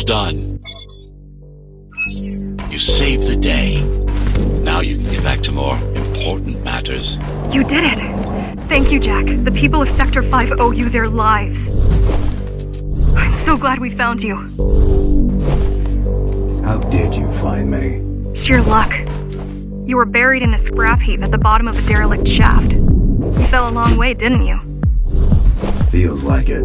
done. You saved the day. Now you can get back to more important matters. You did it! Thank you, Jack. The people of Sector 5 owe you their lives. I'm so glad we found you. How did you find me? Sheer luck. You were buried in a scrap heap at the bottom of a derelict shaft. You fell a long way, didn't you? Feels like it.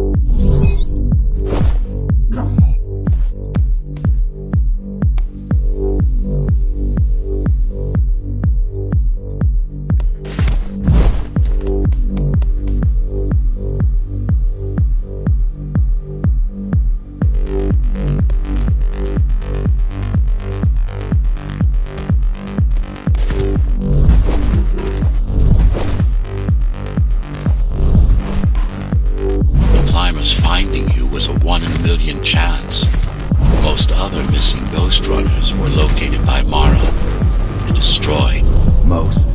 Finding you was a 1 in a million chance. Most other missing Ghost Runners were located by Mara and destroyed. Most.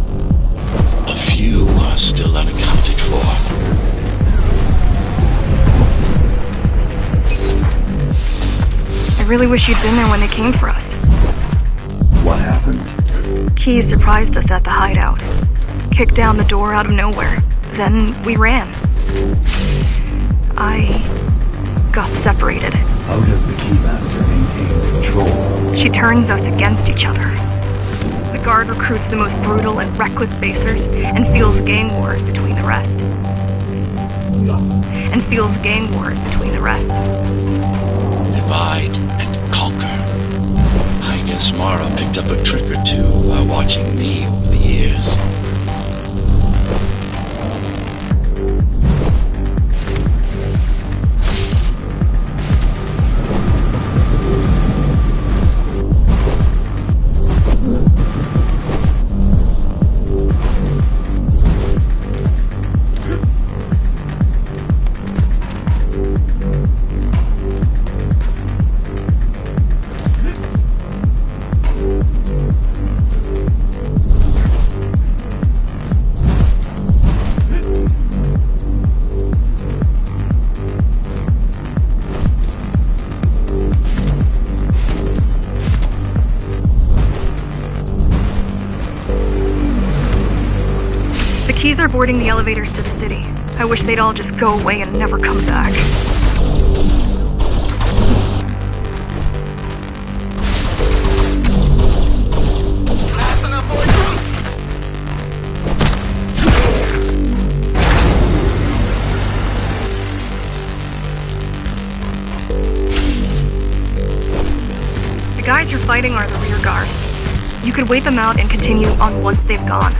A few are still unaccounted for. I really wish you'd been there when they came for us. What happened? Key surprised us at the hideout. Kicked down the door out of nowhere. Then we ran. I got separated. How does the Keymaster maintain control? She turns us against each other. The guard recruits the most brutal and reckless basers and fuels gang wars between the rest. Divide and conquer. I guess Mara picked up a trick or two by watching me over the years. Keys are boarding the elevators to the city. I wish they'd all just go away and never come back. The guys you're fighting are the rear guard. You could wait them out and continue on once they've gone.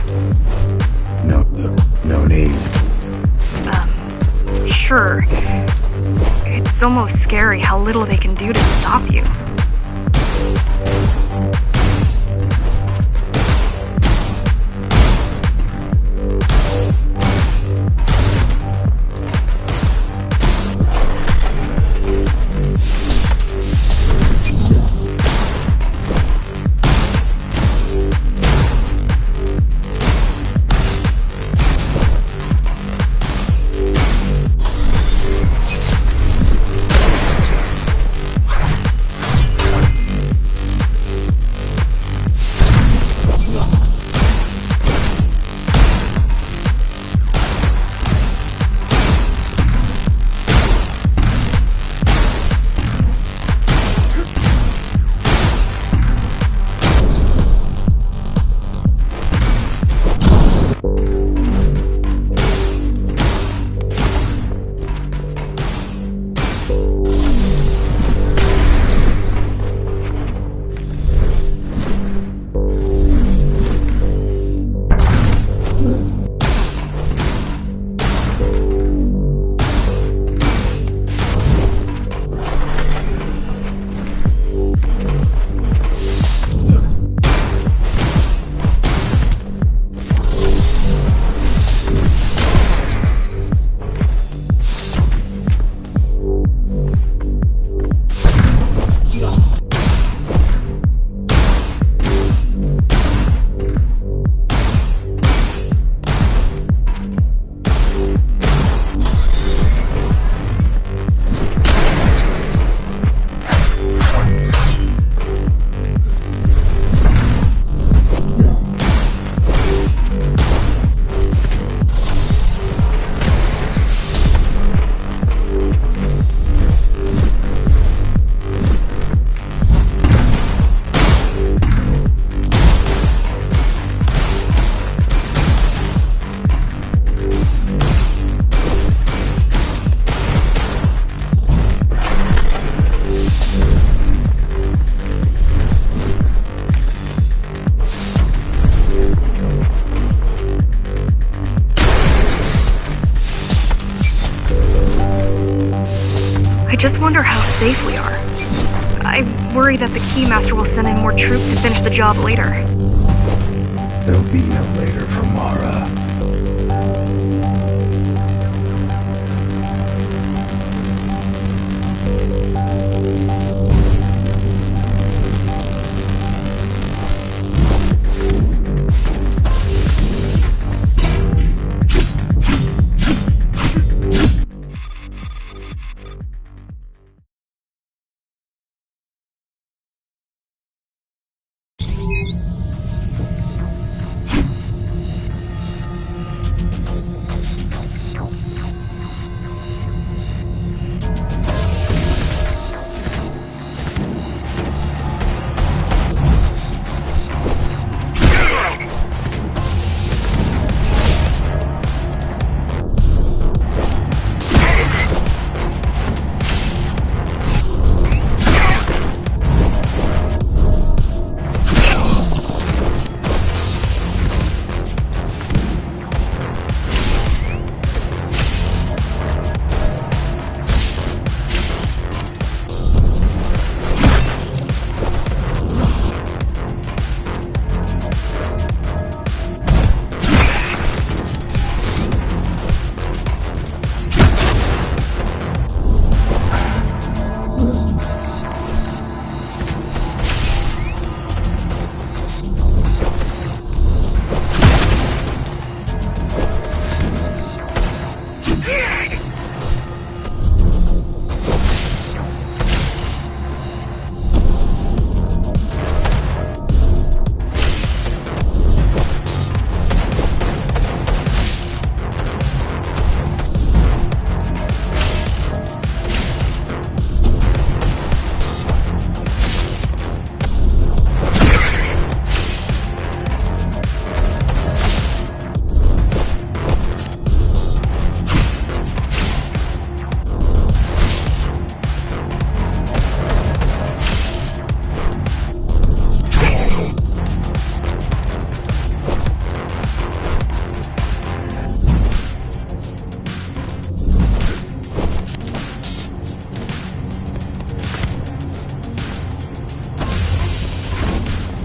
No need. Sure. It's almost scary how little they can do to stop you. just wonder how safe we are. I worry that the Keymaster will send in more troops to finish the job later. There'll be no later for Mara.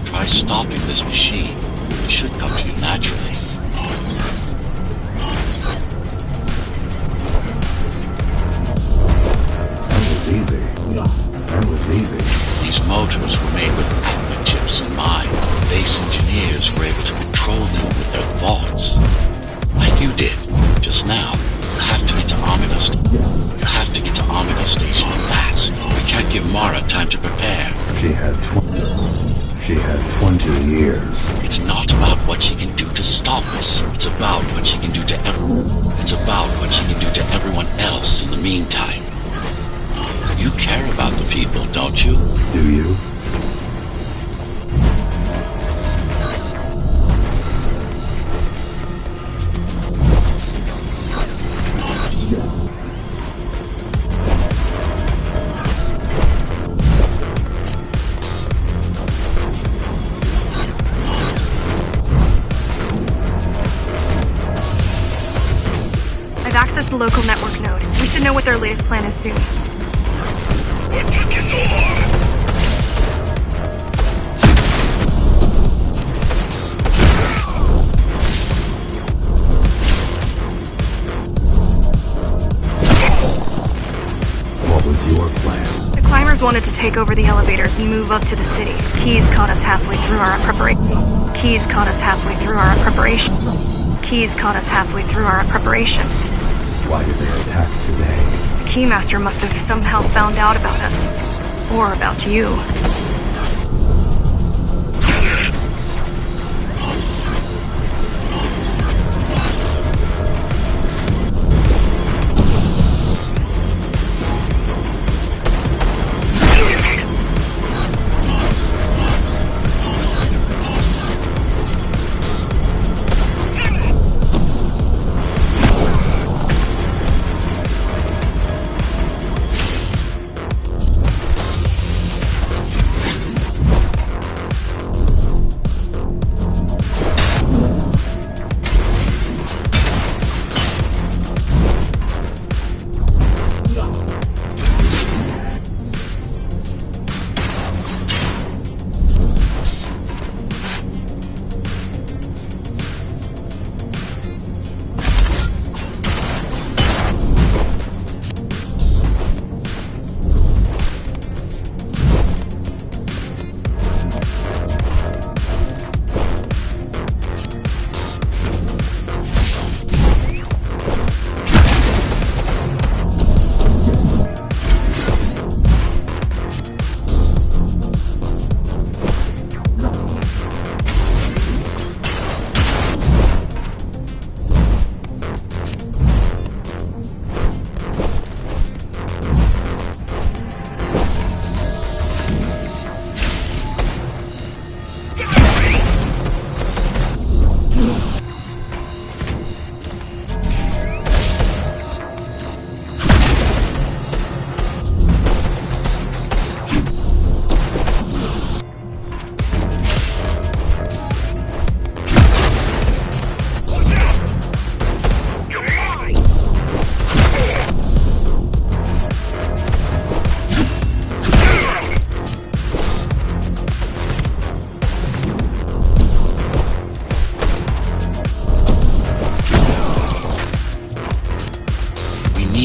Try stopping this machine. It should come to you naturally. That was easy. That was easy. These motors were made with hadda chips in mind. Base engineers were able to control them with their thoughts. Like you did, just now. You have to get to Omnus. You have to get to Omnus Station fast. We can't give Mara time to prepare. She had 20 years. It's not about what she can do to stop us. It's about what she can do to everyone. It's about what she can do to everyone else in the meantime. You care about the people, don't you? Do you? I've accessed the local network node. We should know what their latest plan is soon. What took you so long? What was your plan? The climbers wanted to take over the elevators and move up to the city. Keys caught us halfway through our preparations. Why did they attack today? The Keymaster must have somehow found out about us. Or about you.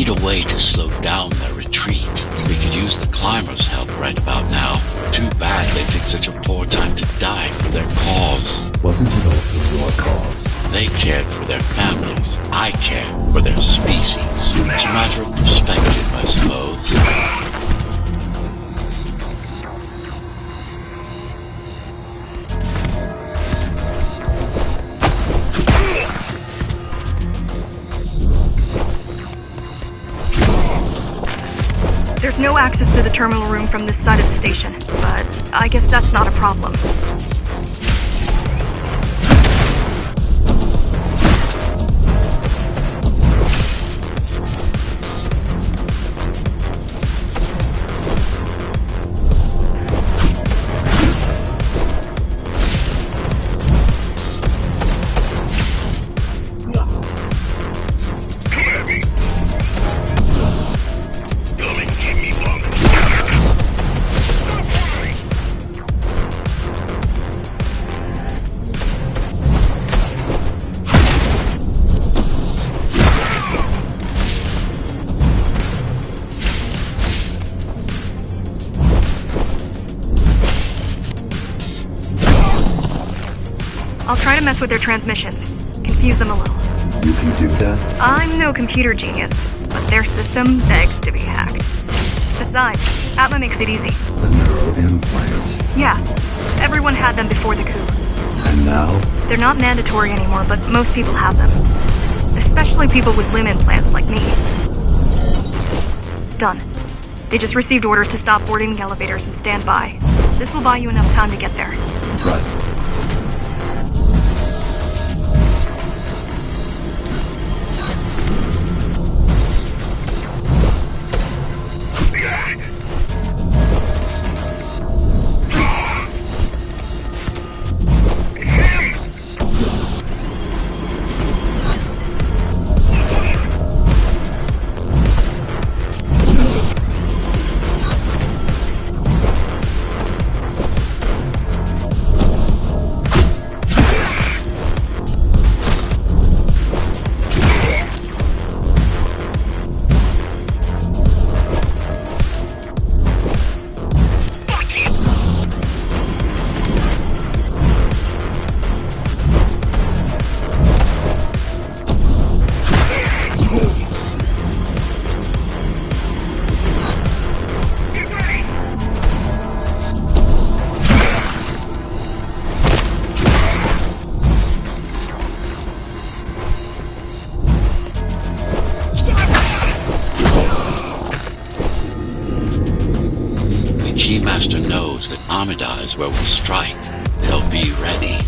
need a way to slow down their retreat. We could use the climbers' help right about now. Too bad they picked such a poor time to die for their cause. Wasn't it also your cause? They cared for their families. I care for their species. It's a matter of perspective, I suppose. There's no access to the terminal room from this side of the station, but I guess that's not a problem. I'll try to mess with their transmissions. Confuse them a little. You can do that? I'm no computer genius, but their system begs to be hacked. Besides, Atma makes it easy. The neural implant. Yeah, everyone had them before the coup. And now? They're not mandatory anymore, but most people have them. Especially people with limb implants like me. Done. They just received orders to stop boarding the elevators and stand by. This will buy you enough time to get there. Right. Keymaster knows that Amida is where we'll strike. They'll be ready.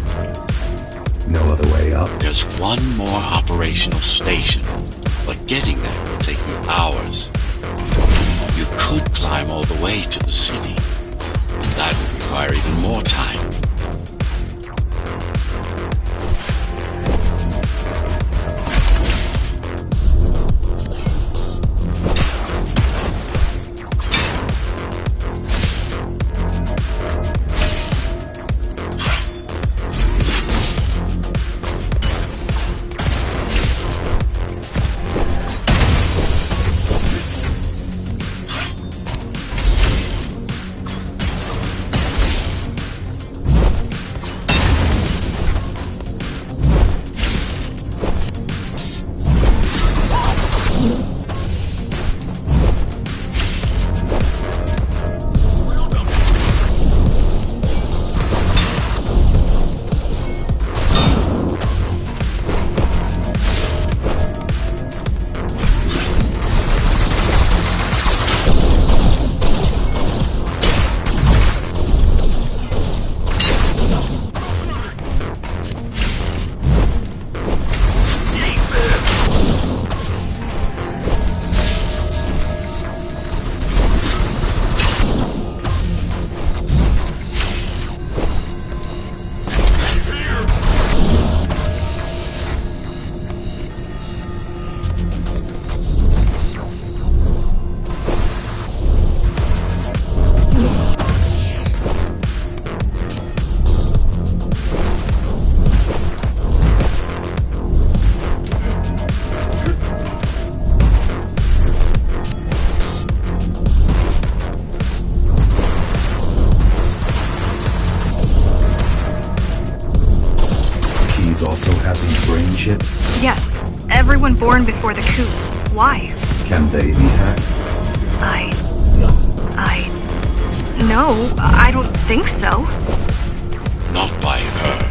No other way up? There's one more operational station, but getting there will take you hours. You could climb all the way to the city, but that would require even more time. Yes, everyone born before the coup. Why? Can they be hacked? No, I don't think so. Not by her.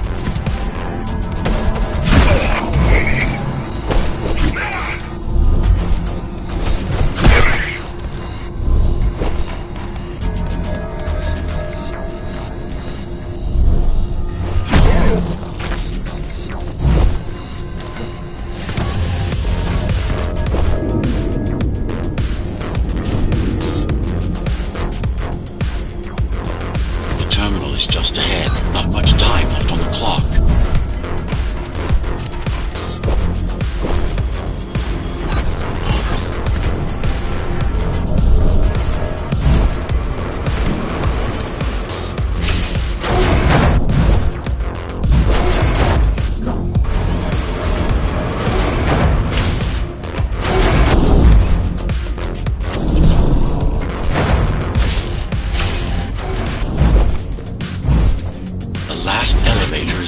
Just ahead. Not much time left on the clock.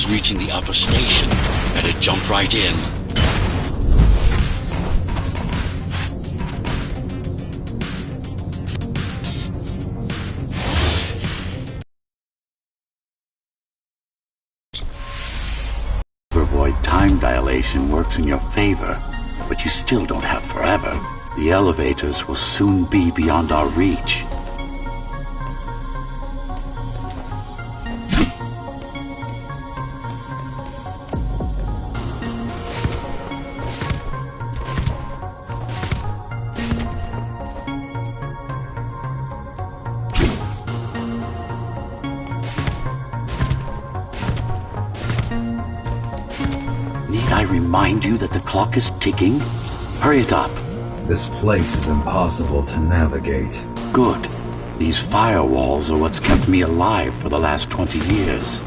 Reaching the upper station. Better jump right in. Void time dilation works in your favor, but you still don't have forever. The elevators will soon be beyond our reach. Need I remind you that the clock is ticking? Hurry it up. This place is impossible to navigate. Good. These firewalls are what's kept me alive for the last 20 years.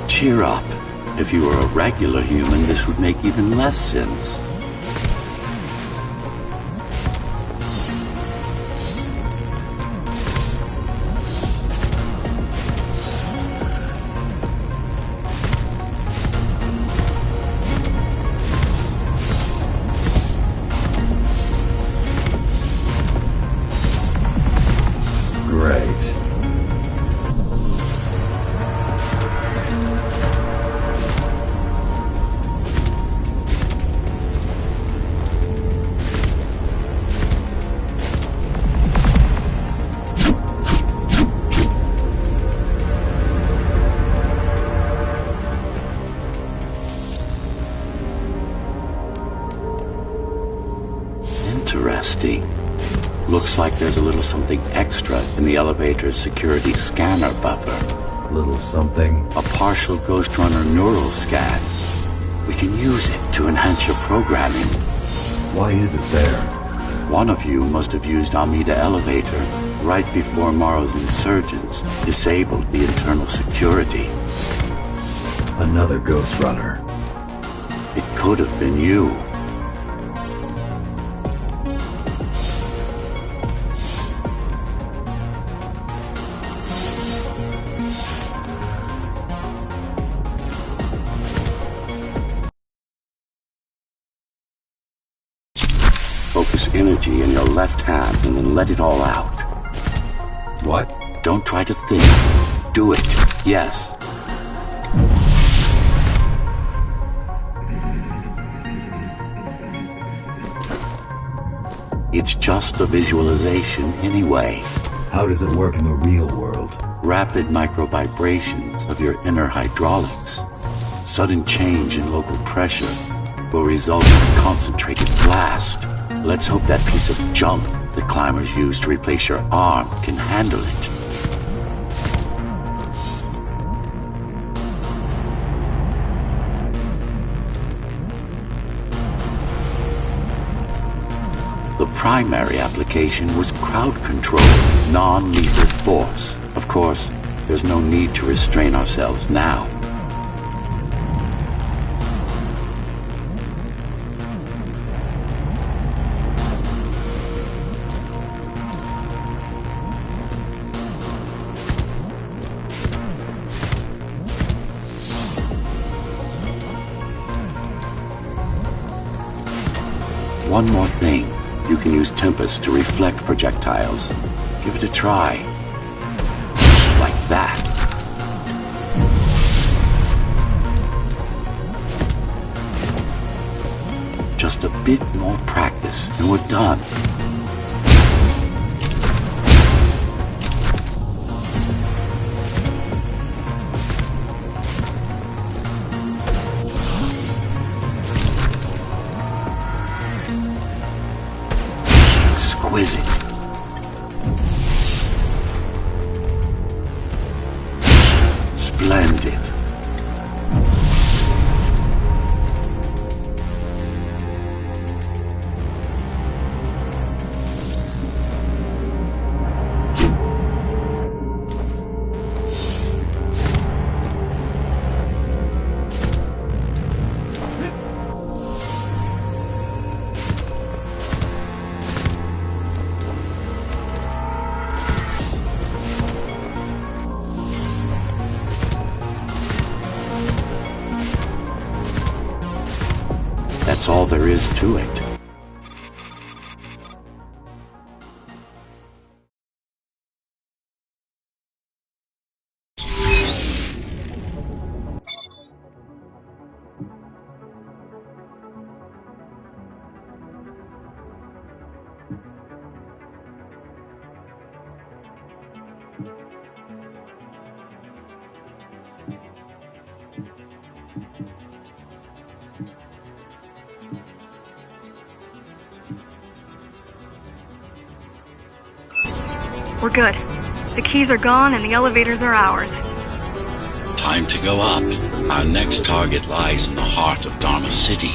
Cheer up. If you were a regular human, this would make even less sense. Great. Interesting. Looks like there's a little something extra in the elevator's security scanner buffer. Little something. A partial Ghost Runner neural scan. We can use it to enhance your programming. Why is it there? One of you must have used Amida Elevator right before Morrow's insurgents disabled the internal security. Another Ghost Runner. It could have been you. Focus energy in your left hand and then let it all out. What? Don't try to think. Do it. Yes. It's just a visualization anyway. How does it work in the real world? Rapid micro-vibrations of your inner hydraulics. Sudden change in local pressure will result in a concentrated blast. Let's hope that piece of junk the climbers use to replace your arm can handle it. The primary application was crowd control, non-lethal force. Of course, there's no need to restrain ourselves now. One more thing. You can use Tempest to reflect projectiles. Give it a try. Like that. Just a bit more practice, and we're done. Exquisite. Splendid. That's all there is to it. We're good. The keys are gone and the elevators are ours. Time to go up. Our next target lies in the heart of Dharma City.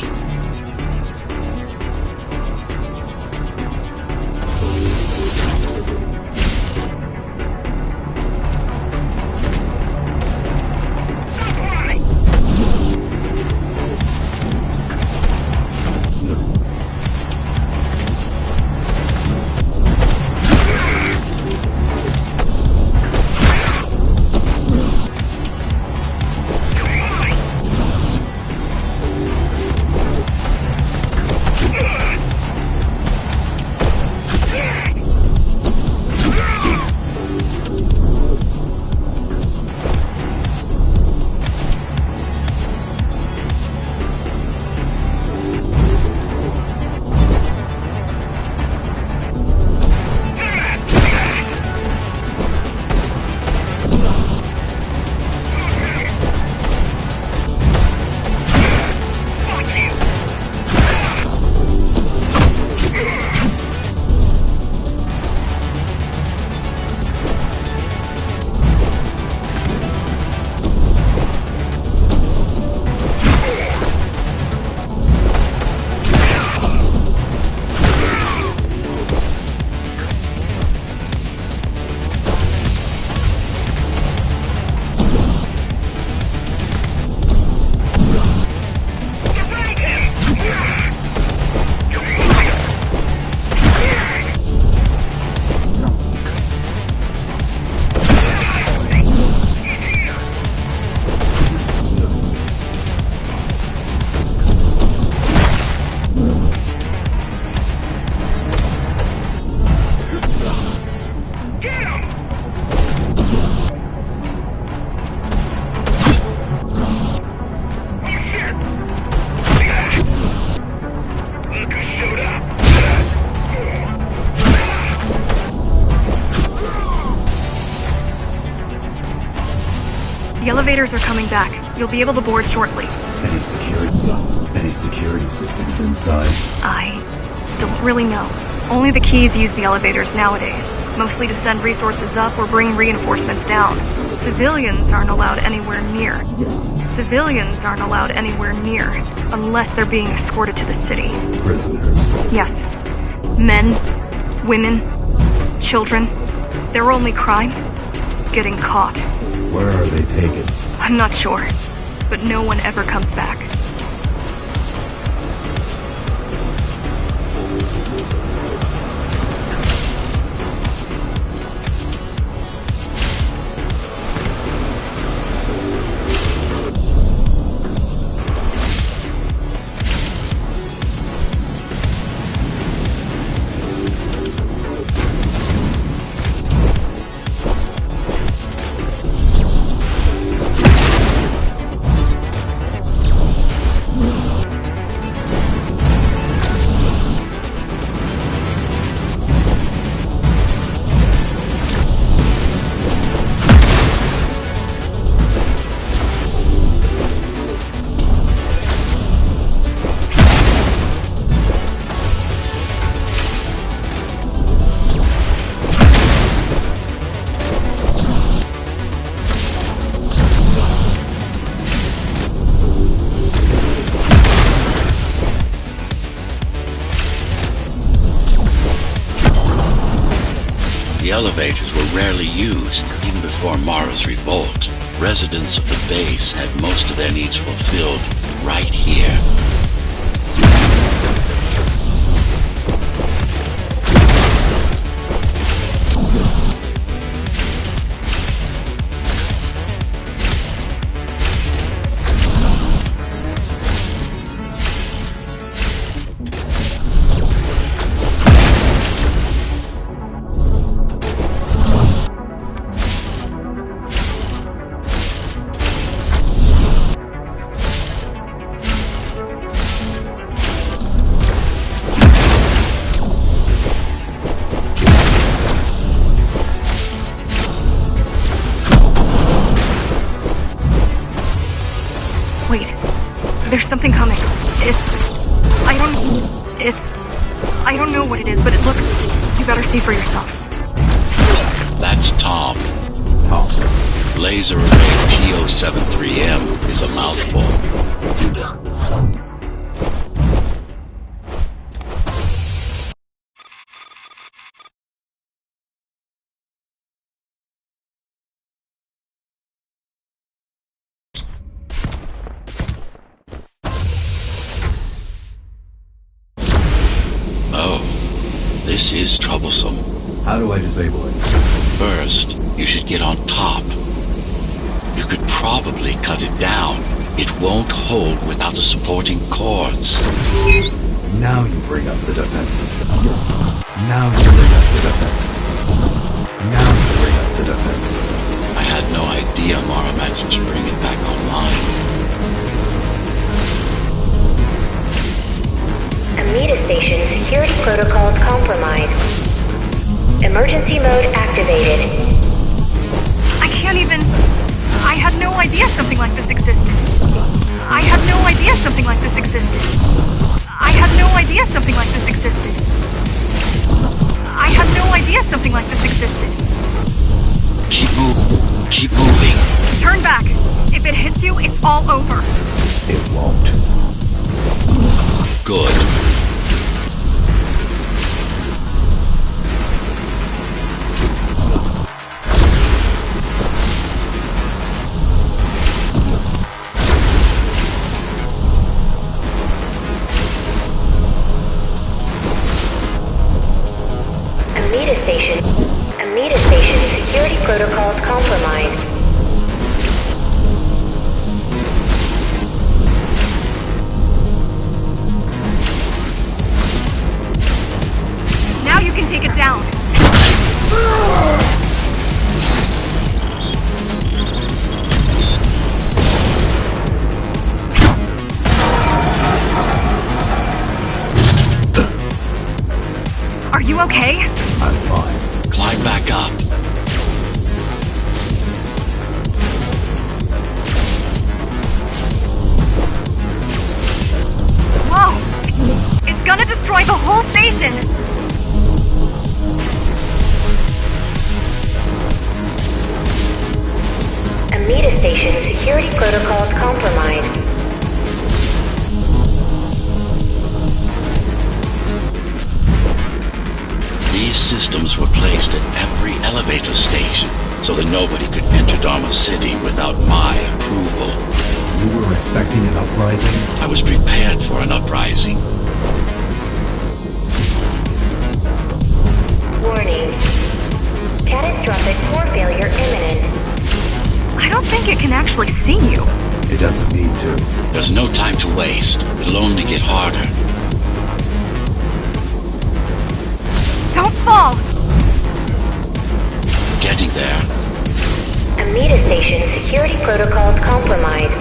The elevators are coming back. You'll be able to board shortly. Any security systems inside? I don't really know. Only the keys use the elevators nowadays, mostly to send resources up or bring reinforcements down. Civilians aren't allowed anywhere near. Unless they're being escorted to the city. Prisoners. Yes. Men, women, children. Their only crime? Getting caught. Where are they taken? I'm not sure, but no one ever comes back. The elevators were rarely used, even before Mara's revolt. Residents of the base had most of their needs fulfilled right here. Wait, there's something coming. I don't know what it is, but it looks... You better see for yourself. That's Tom. Tom. Laser array Pt2 is a mouthful. This is troublesome. How do I disable it? First, you should get on top. You could probably cut it down. It won't hold without the supporting cords. Now you bring up the defense system. Now you bring up the defense system. Now you bring up the defense system. I had no idea Mara managed to bring it back online. Amida Station security protocols compromised. Emergency mode activated. I can't even... I had no idea something like this existed. I had no idea something like this existed. I had no idea something like this existed. I had no idea something like this existed. Keep moving. Turn back. If it hits you, it's all over. It won't. Good. Amida Station security protocols compromised. Now you can take it down. Are you okay? I'm fine. Climb back up. Whoa! It's gonna destroy the whole station! Amida Station security protocols compromised. systems were placed at every elevator station so that nobody could enter Dharma City without my approval. You were expecting an uprising? I was prepared for an uprising. Warning. Catastrophic core failure imminent. I don't think it can actually see you. It doesn't need to. There's no time to waste. It'll only get harder. Don't fall! Getting there. Amida Station security protocols compromised.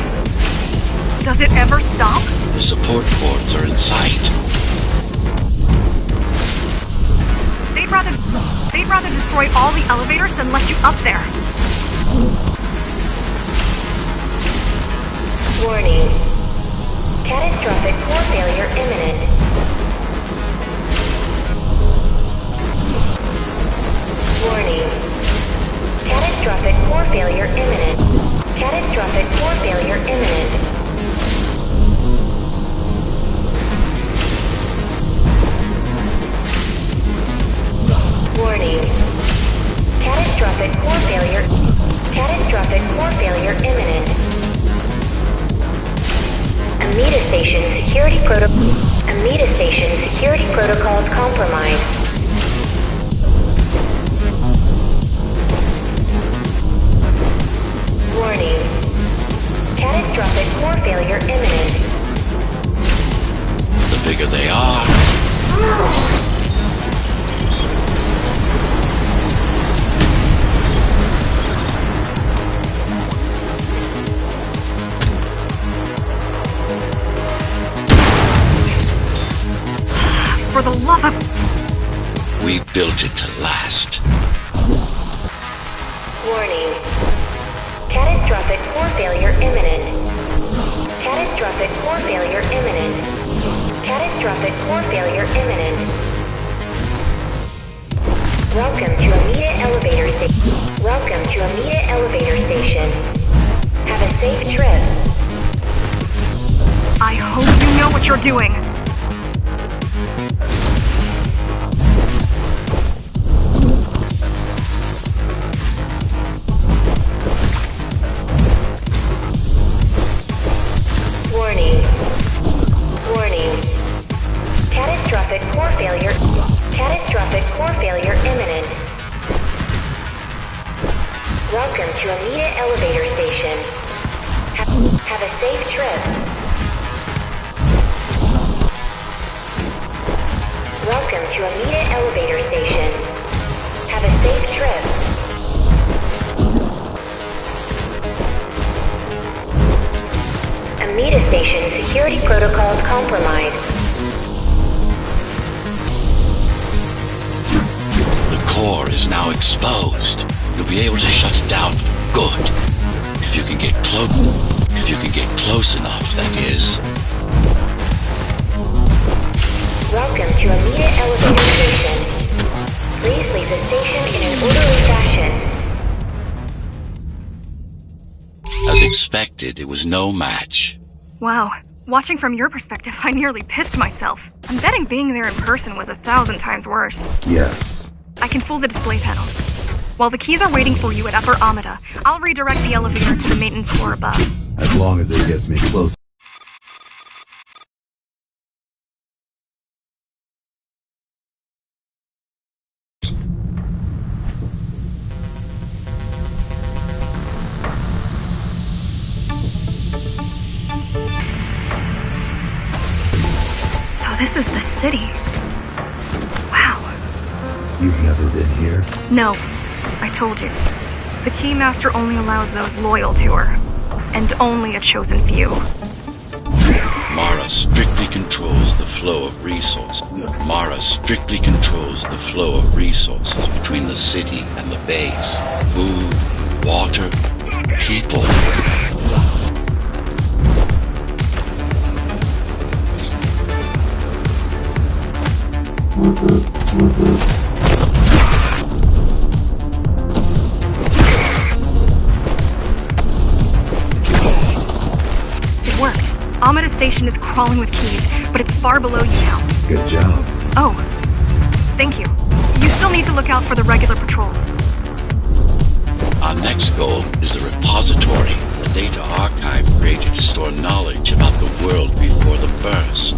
Does it ever stop? The support cords are in sight. They'd rather destroy all the elevators than let you up there. Warning. Catastrophic core failure imminent. Warning. Catastrophic core failure imminent. Catastrophic core failure imminent. Warning. Catastrophic core failure. Catastrophic core failure imminent. Amida Station security protocols compromised. Warning. Catastrophic core failure imminent. The bigger they are, For the love of... we built it to last. Warning. Catastrophic core failure imminent. Catastrophic core failure imminent. Catastrophic core failure imminent. Welcome to Amida Elevator Station. Welcome to Amida Elevator Station. Have a safe trip. I hope you know what you're doing. Warning. Warning. Catastrophic core failure. Catastrophic core failure imminent. Welcome to Amida Elevator Station. Have a safe trip. Welcome to Amida Elevator Station. Have a safe trip. Amida Station security protocols compromised. The core is now exposed. You'll be able to shut it down for good. If you can get close enough, that is. Welcome to Amida Elevator Station. Please leave the station in an orderly fashion. As expected, it was no match. Wow. Watching from your perspective, I nearly pissed myself. I'm betting being there in person was 1,000 times worse. Yes. I can fool the display panels. While the keys are waiting for you at Upper Amida, I'll redirect the elevator to the maintenance floor above. As long as it gets me close. So this is the city. Wow. You've never been here? No, I told you. The Keymaster only allows those loyal to her. And only a chosen few. Mara strictly controls the flow of resources. Mara strictly controls the flow of resources between the city and the base. Food, water, people. It worked. Amida Station is crawling with keys, but it's far below you now. Good job. Oh, thank you. You still need to look out for the regular patrols. Our next goal is the repository, a data archive created to store knowledge about the world before the burst.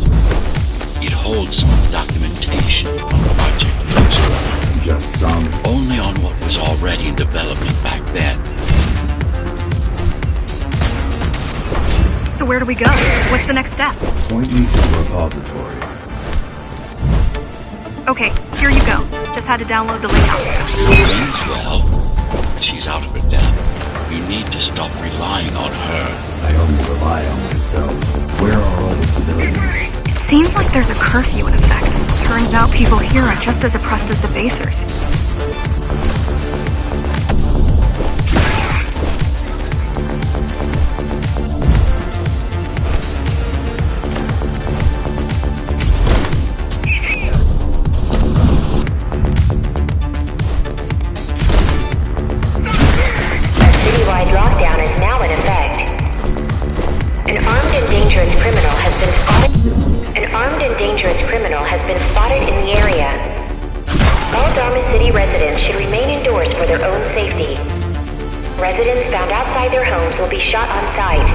It holds some of the documentation on Project Pt2. Just some. Only on what was already in development back then. So where do we go? What's the next step? Point me to the repository. Okay, here you go. Just had to download the layout. Well, she's out of her depth. You need to stop relying on her. I only rely on myself. Where are all the civilians? Seems like there's a curfew in effect. Turns out people here are just as oppressed as the basers. Citywide lockdown is now in effect. An armed and dangerous criminal has been spotted in the area. All Dharma City residents should remain indoors for their own safety. Residents found outside their homes will be shot on sight.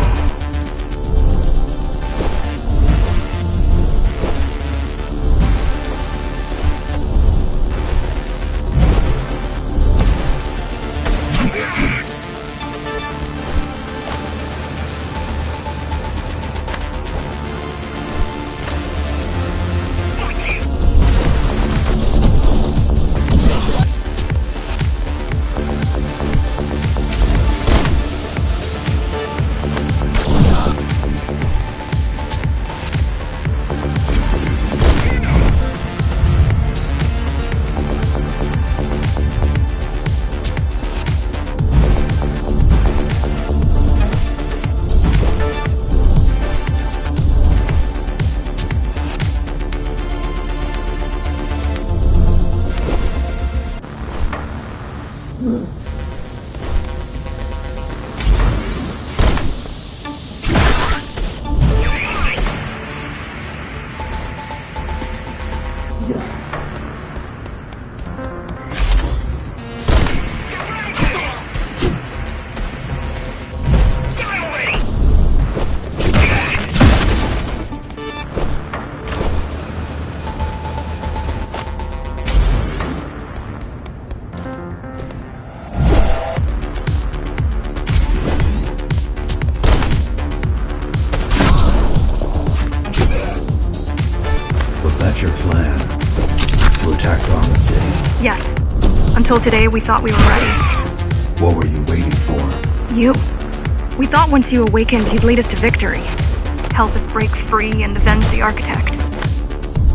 Was that your plan? To attack Dharma City? Yes. Until today, we thought we were ready. What were you waiting for? You. We thought once you awakened, you'd lead us to victory. Help us break free and avenge the Architect.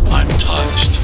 I'm touched.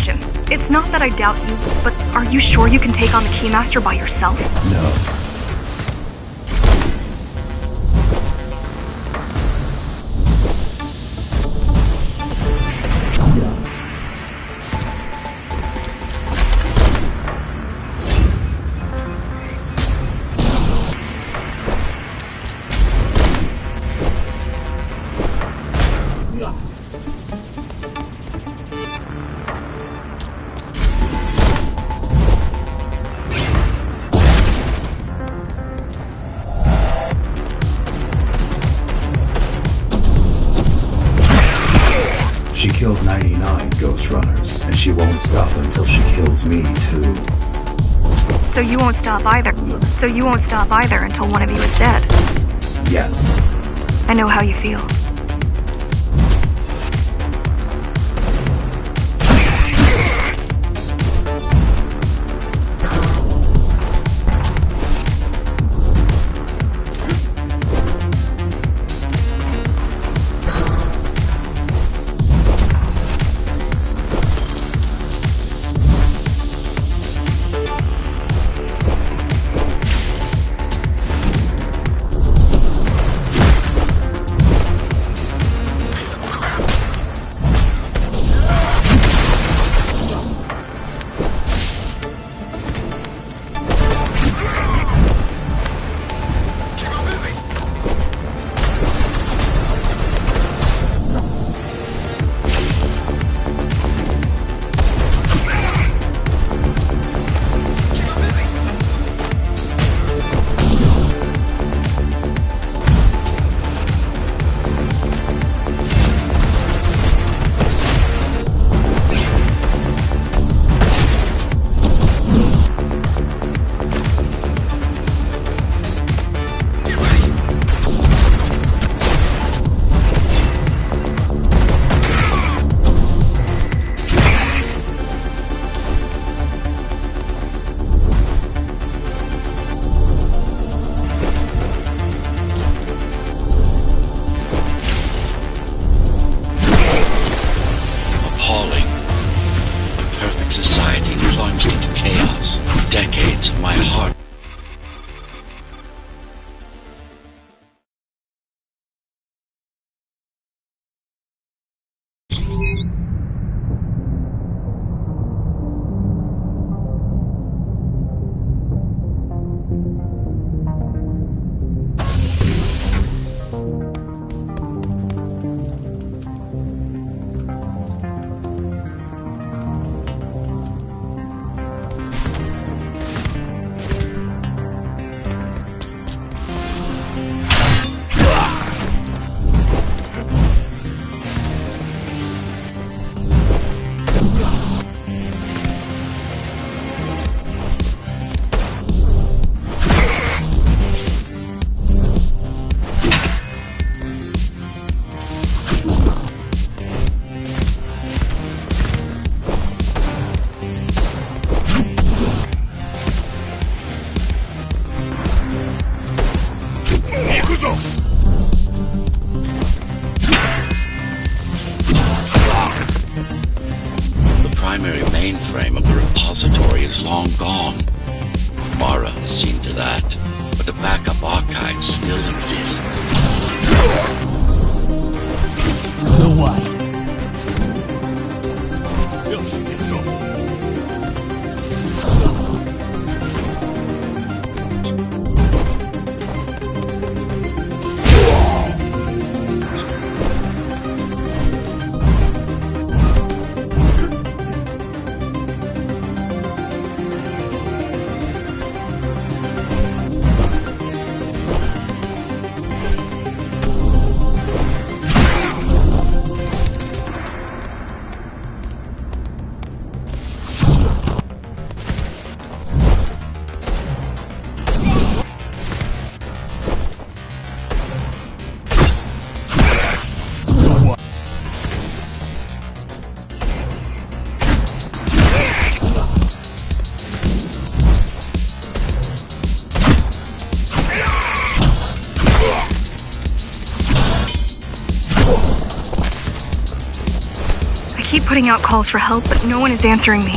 question. It's not that I doubt you, but are you sure you can take on the Keymaster by yourself? No. She killed 99 Ghost Runners, and she won't stop until she kills me, too. So you won't stop either. Until one of you is dead. Yes. I know how you feel. Decades of my heart. The primary mainframe of the repository is long gone. Mara has seen to that, but the backup archive still exists. The what? putting out calls for help, but no one is answering me.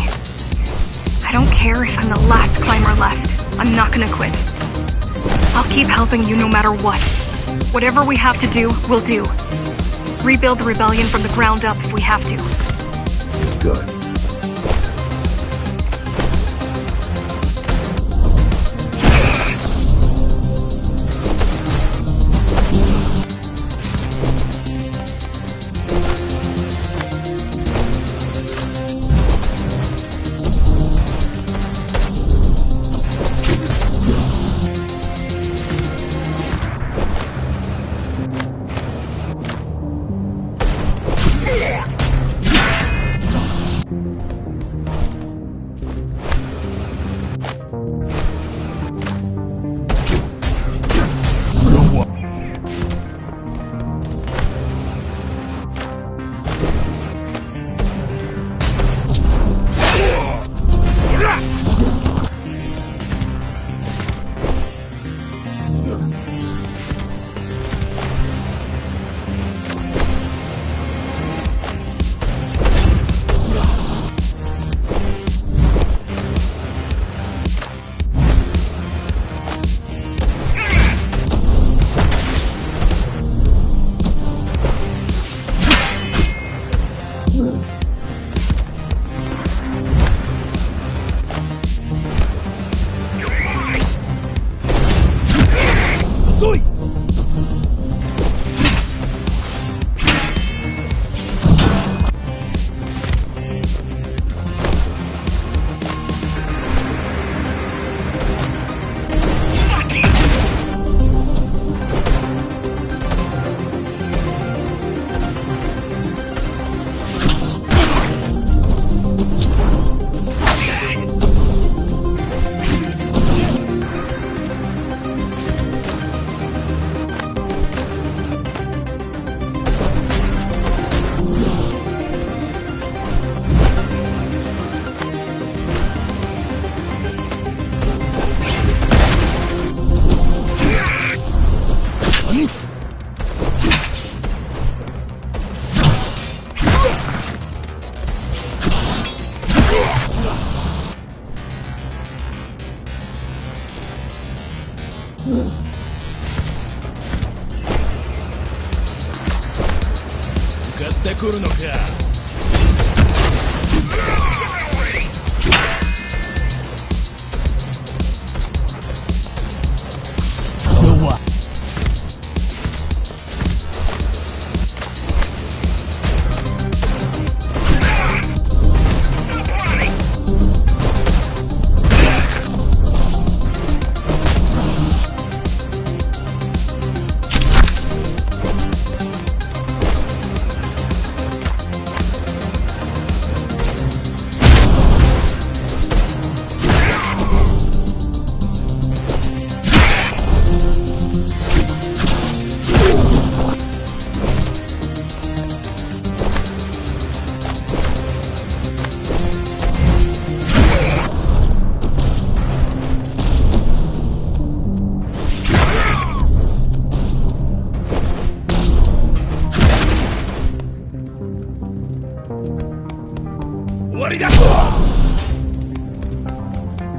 I don't care if I'm the last climber left. I'm not gonna quit. I'll keep helping you no matter what. Whatever we have to do, we'll do. Rebuild the rebellion from the ground up if we have to. Good.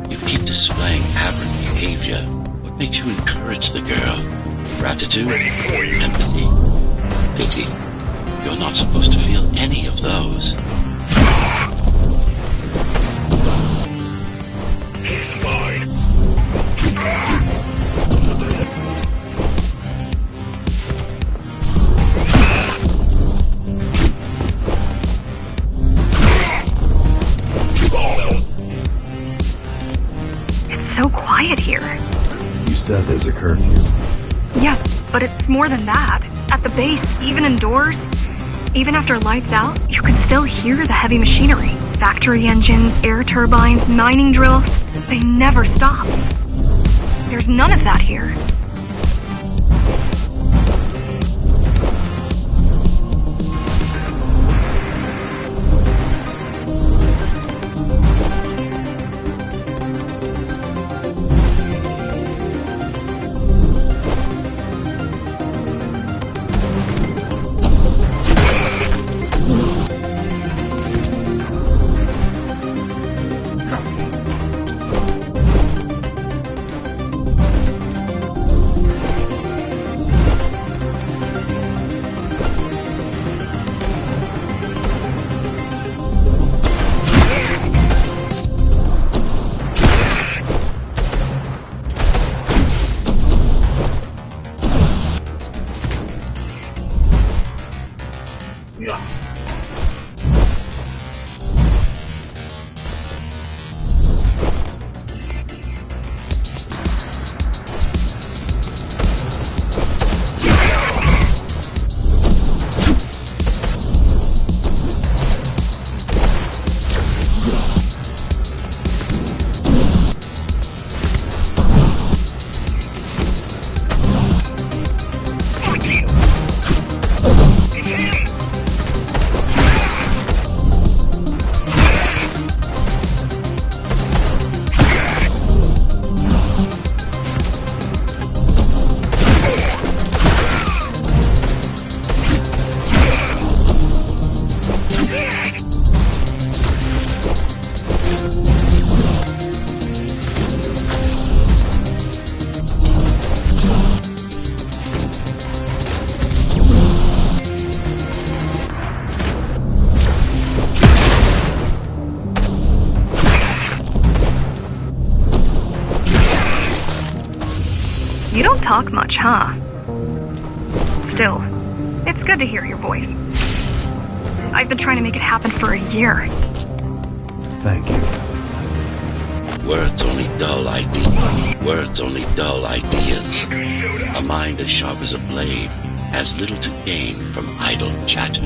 You keep displaying aberrant behavior. What makes you encourage the girl? Gratitude? Empathy? Pity? You're not supposed to feel any of those. He's mine. It's so quiet here. You said there's a curfew. Yes, but it's more than that. At the base, even indoors, even after lights out, you can still hear the heavy machinery. Factory engines, air turbines, mining drills, they never stop. There's none of that here. talk much, huh? Still, it's good to hear your voice. I've been trying to make it happen for a year. Thank you. Words only dull ideas. Words only dull ideas. A mind as sharp as a blade has little to gain from idle chatter.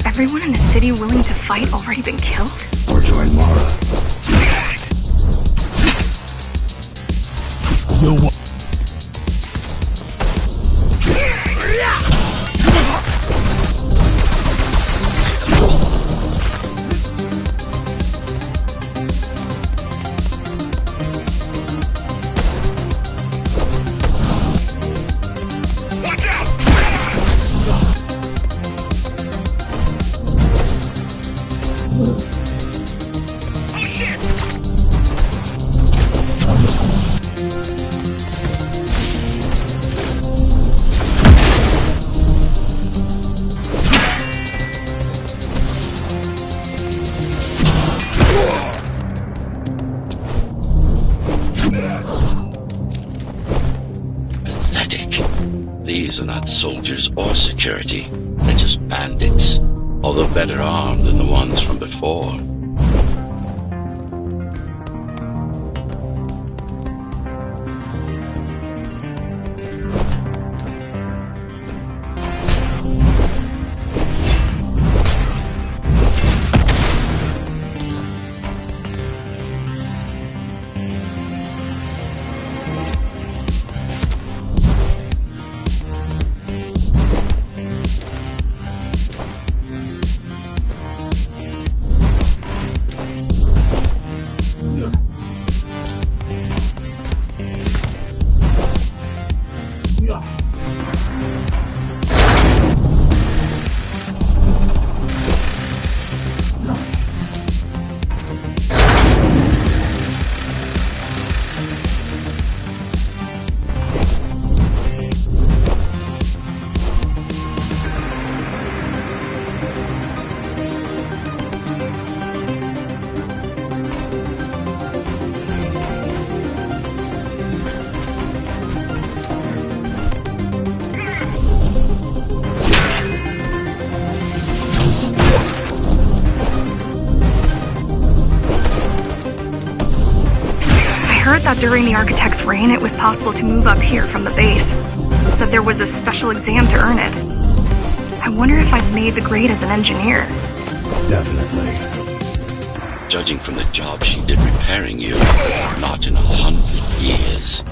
Everyone in the city willing to fight already been killed? Or join Mara. The one. These are not soldiers or security. They're just bandits, although better armed than the ones from before. That during the architect's reign, it was possible to move up here from the base. That there was a special exam to earn it. I wonder if I've made the grade as an engineer. Definitely. Judging from the job she did repairing you, not in 100 years.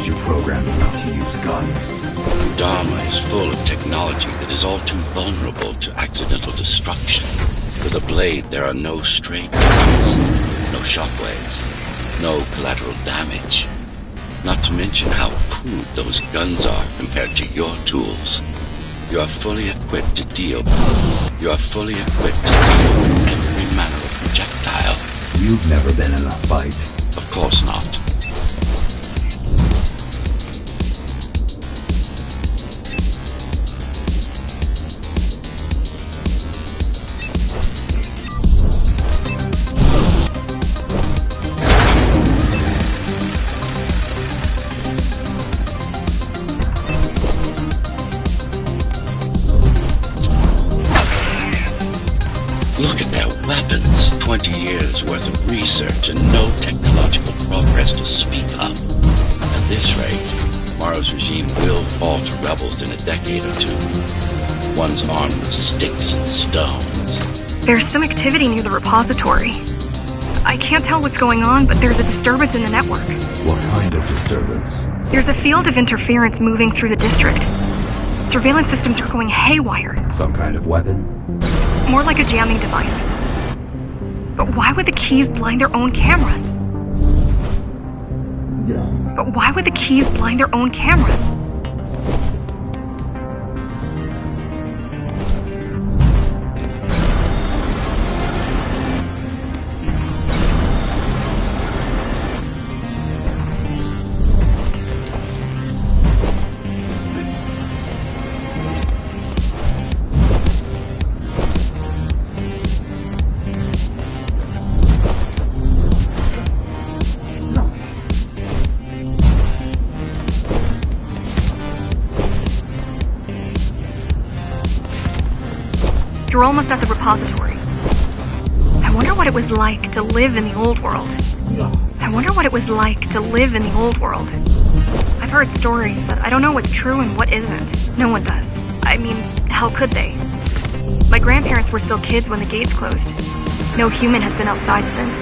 did you program me not to use guns? Dharma is full of technology that is all too vulnerable to accidental destruction. With a blade, there are no stray bullets, no shockwaves, no collateral damage. Not to mention how crude those guns are compared to your tools. You are fully equipped to deal with every manner of projectile. You've never been in a fight. Of course not. Look at their weapons. 20 years worth of research and no technological progress to speak of. At this rate, Morrow's regime will fall to rebels in a decade or two. One's armed with sticks and stones. There's some activity near the repository. I can't tell what's going on, but there's a disturbance in the network. What kind of disturbance? There's a field of interference moving through the district. Surveillance systems are going haywire. Some kind of weapon? More like a jamming device. But why would the keys blind their own cameras? You're almost at the repository. I wonder what it was like to live in the old world. I've heard stories, but I don't know what's true and what isn't. No one does. I mean, how could they? My grandparents were still kids when the gates closed. No human has been outside since.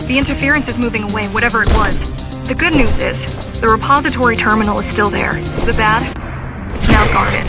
The interference is moving away, whatever it was. The good news is, the repository terminal is still there. The bad? Now guarded.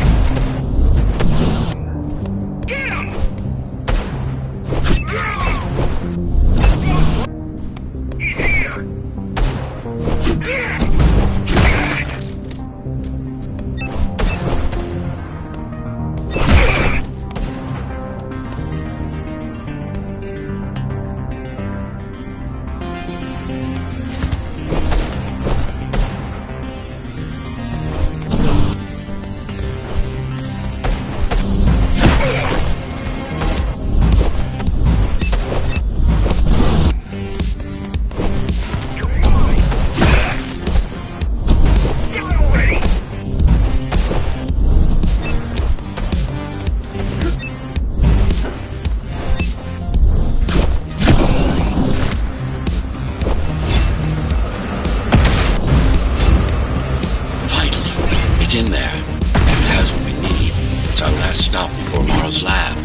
stop before Mara's lab.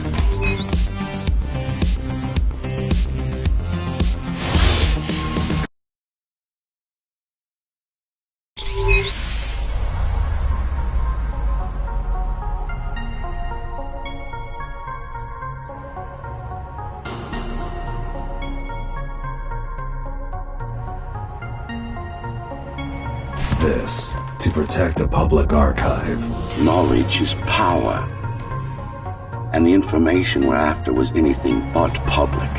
This, to protect a public archive. Knowledge is power. And the information we're after was anything but public.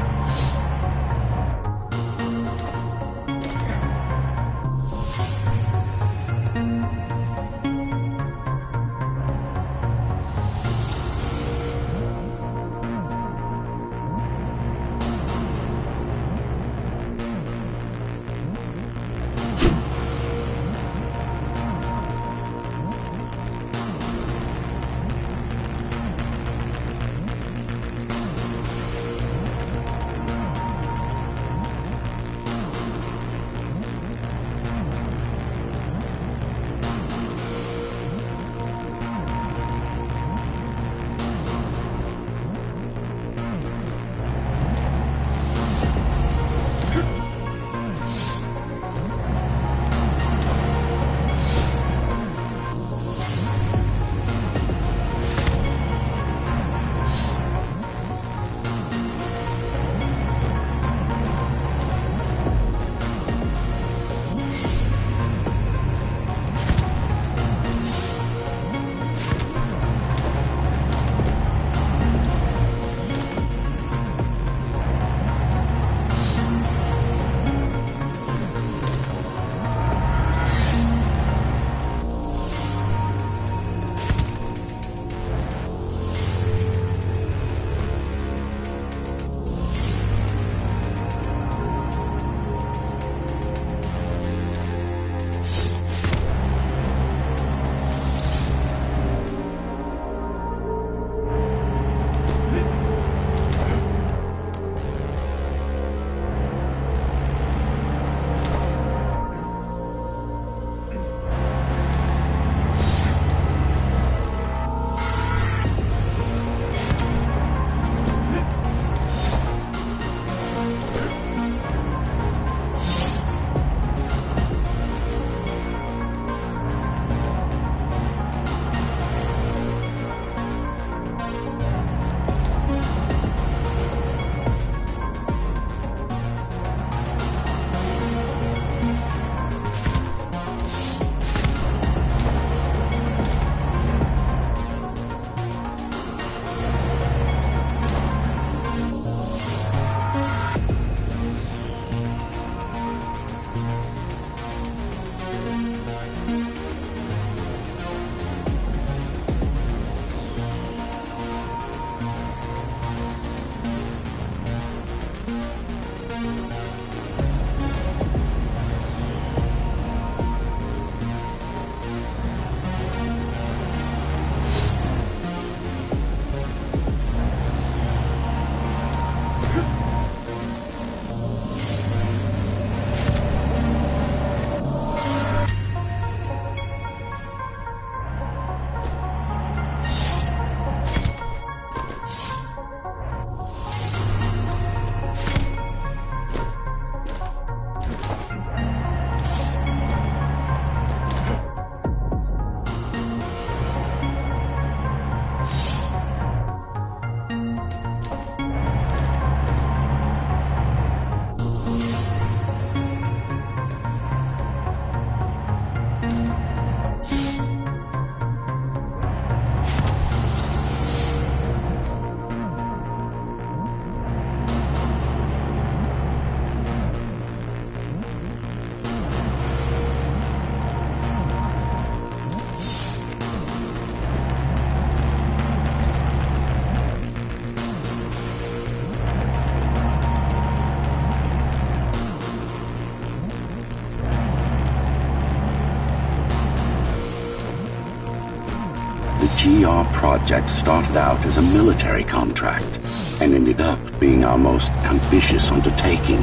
The GR project started out as a military contract and ended up being our most ambitious undertaking.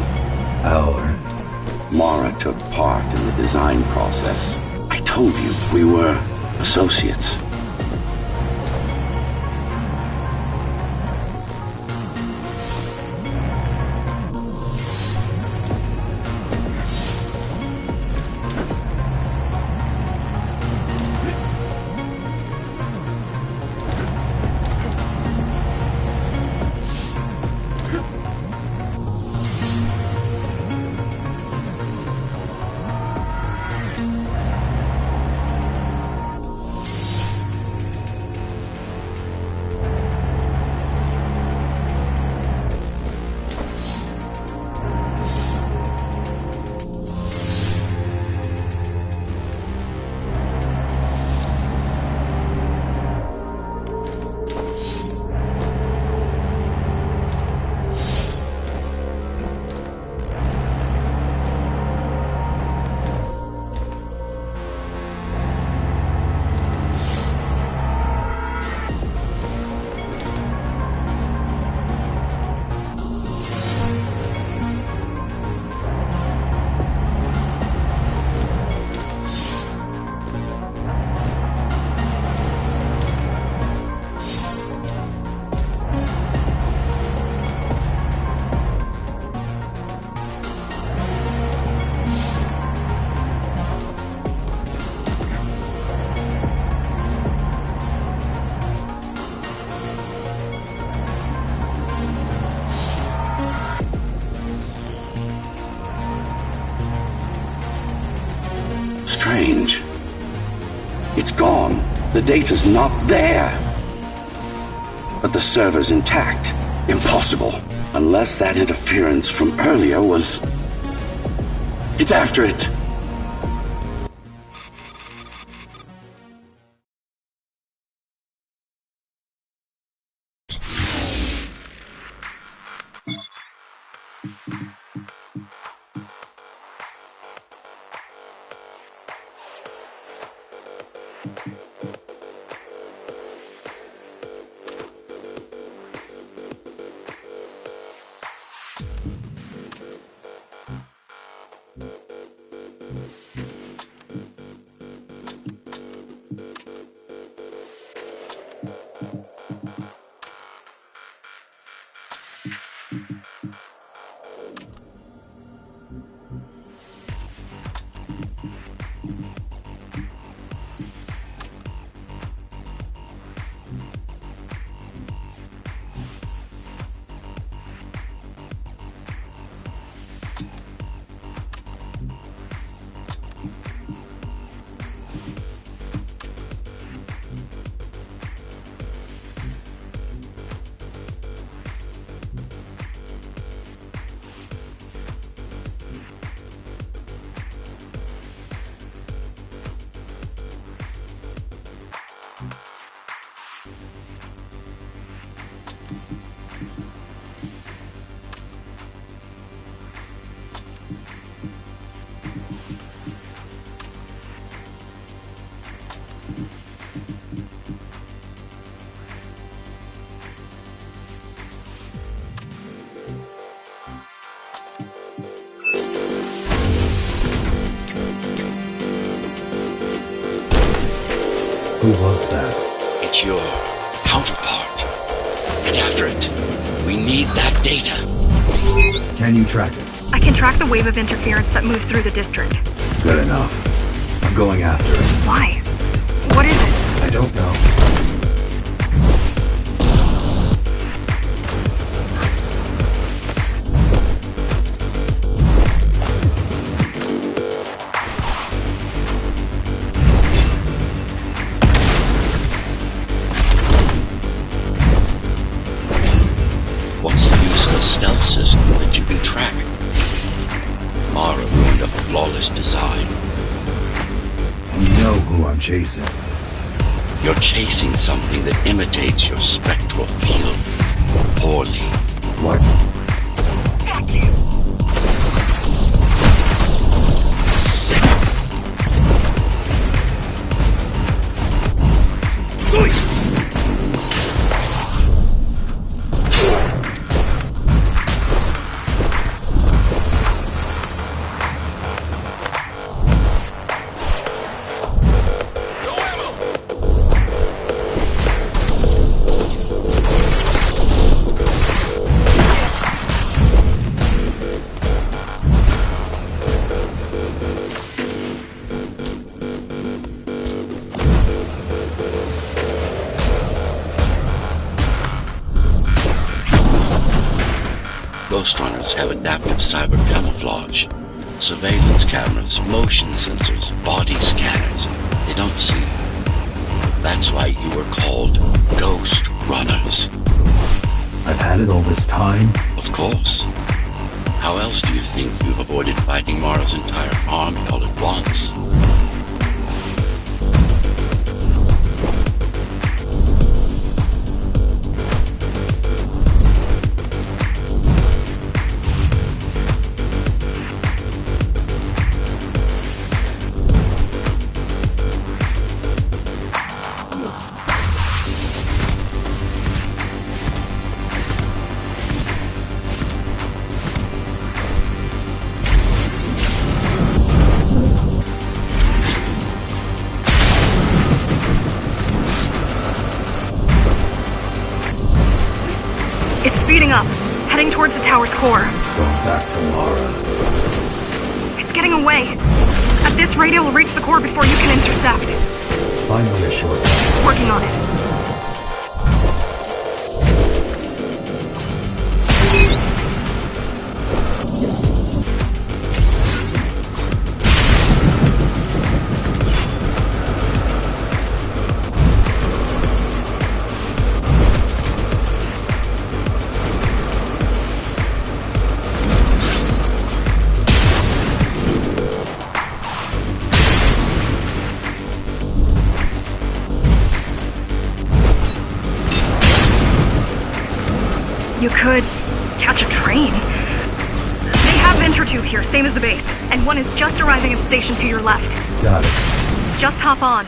Mara took part in the design process. I told you we were associates. strange. It's gone. The data's not there. But the server's intact. Impossible. Unless that interference from earlier was... It's after it. Who was that? It's your counterpart. Get after it. We need that data. Can you track it? I can track the wave of interference that moves through the district. Good enough. I'm going after it. Why? What is it? I don't know. What's the use of a stealth system that you can track? Mara ruined a flawless design. You know who I'm chasing. You're chasing something that imitates your spectral field. Poorly. What? Fuck you. Ghost runners have adaptive cyber camouflage. Surveillance cameras, motion sensors, body scanners. They don't see. That's why you were called Ghost Runners. I've had it all this time? Of course. How else do you think you've avoided fighting Mara's entire army all at once? It's speeding up, heading towards the tower's core. Going back to Mara. It's getting away. At this rate, it will reach the core before you can intercept. Find the short. Working on it. You could catch a train. They have intertube here, same as the base, and one is just arriving at the station to your left. Got it. Just hop on.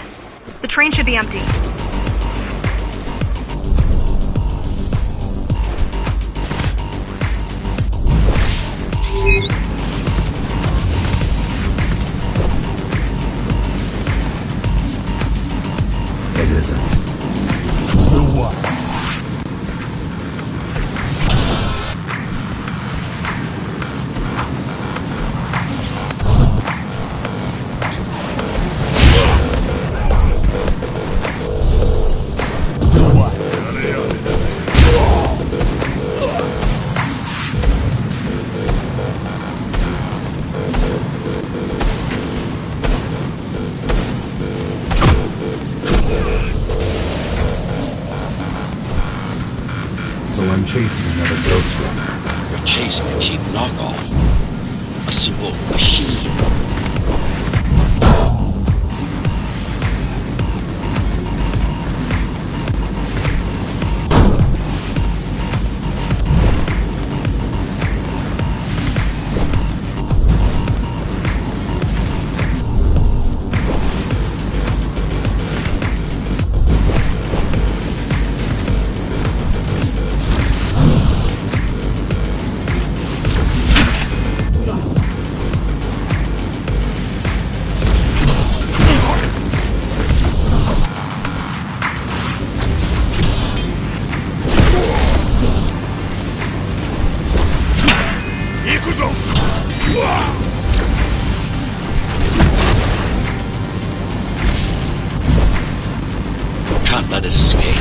The train should be empty. It isn't. The what? So I'm chasing another ghost runner. You're chasing a cheap knockoff. A simple machine. Can't let it escape.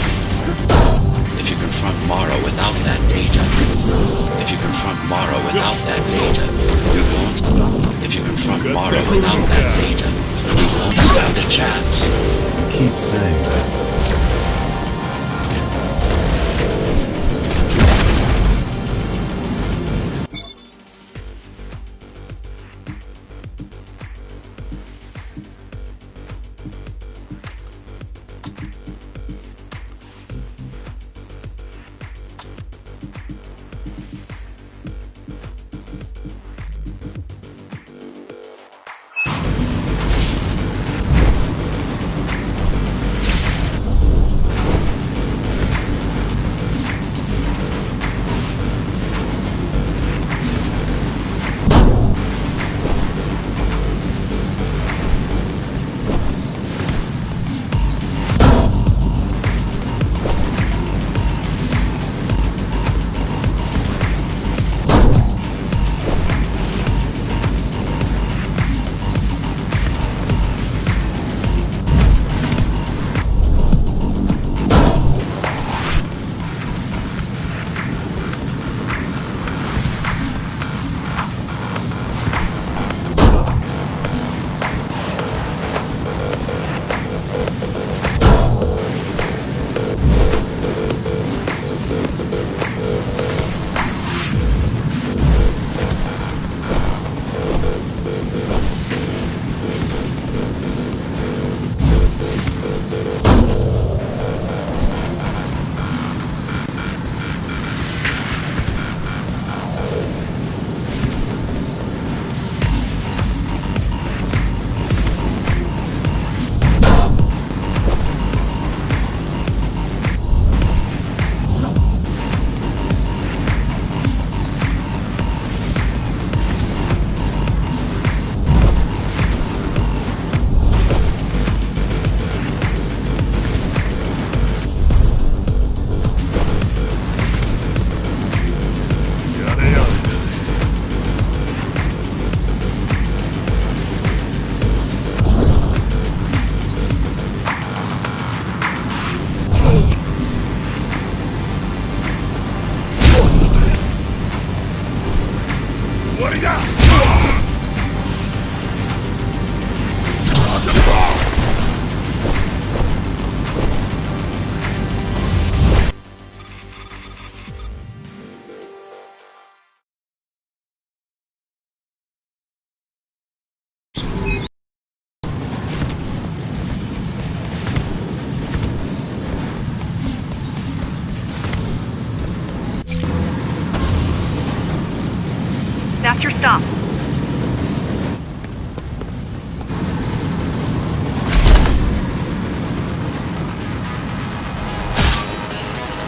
If you confront Mara without that data, if you confront Mara without that data, you won't. If you confront Mara without that data, you won't stand a chance. Keep saying that.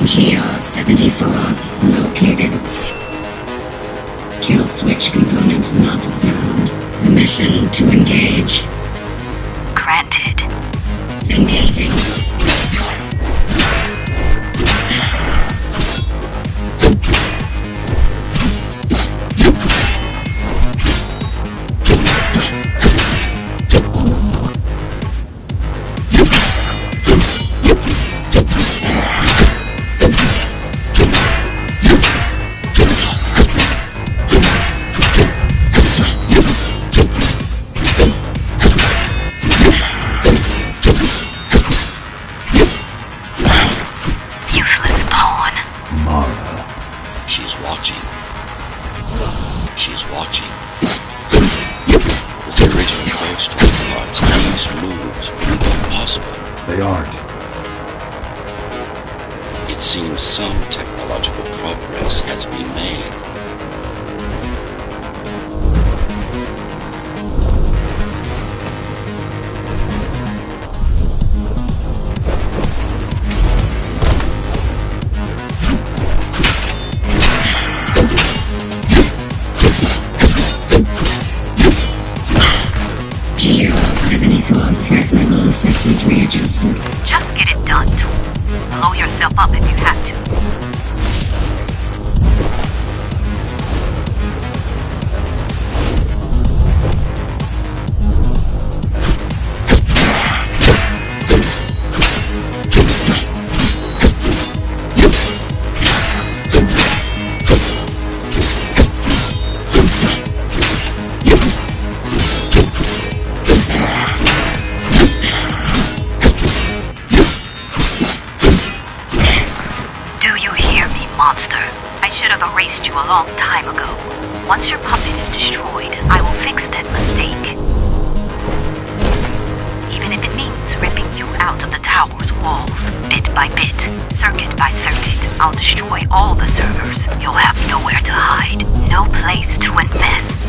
GR-74 located. Kill switch component not found. Permission to engage. Granted. Engaging. They aren't. It seems some technological progress has been made. GR-74 threat level assessment readjusted. Just get it done, Tool. Blow yourself up if you have to. Monster. I should have erased you a long time ago. Once your puppet is destroyed, I will fix that mistake. Even if it means ripping you out of the tower's walls, bit by bit, circuit by circuit, I'll destroy all the servers. You'll have nowhere to hide, no place to invest.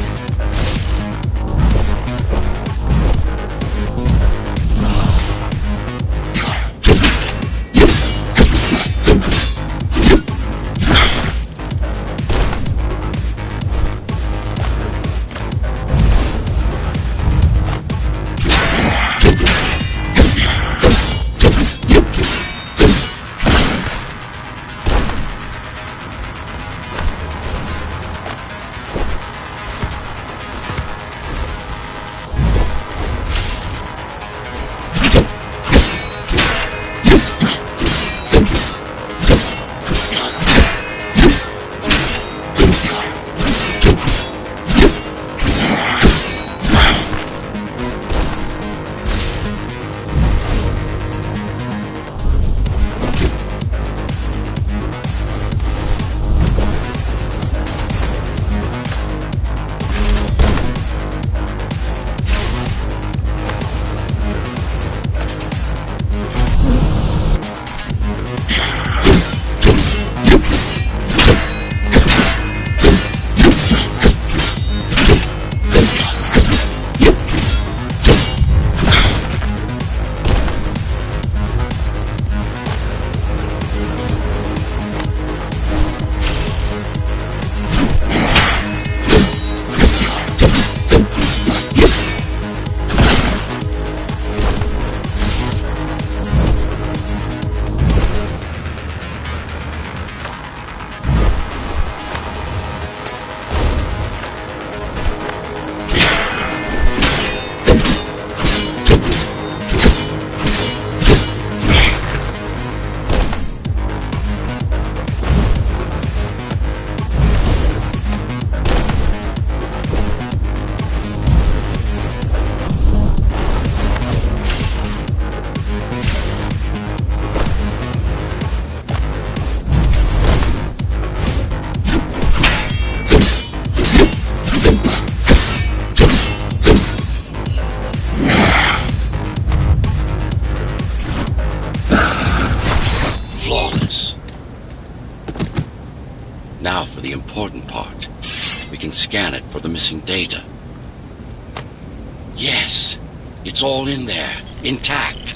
Now for the important part. We can scan it for the missing data. Yes, it's all in there, intact.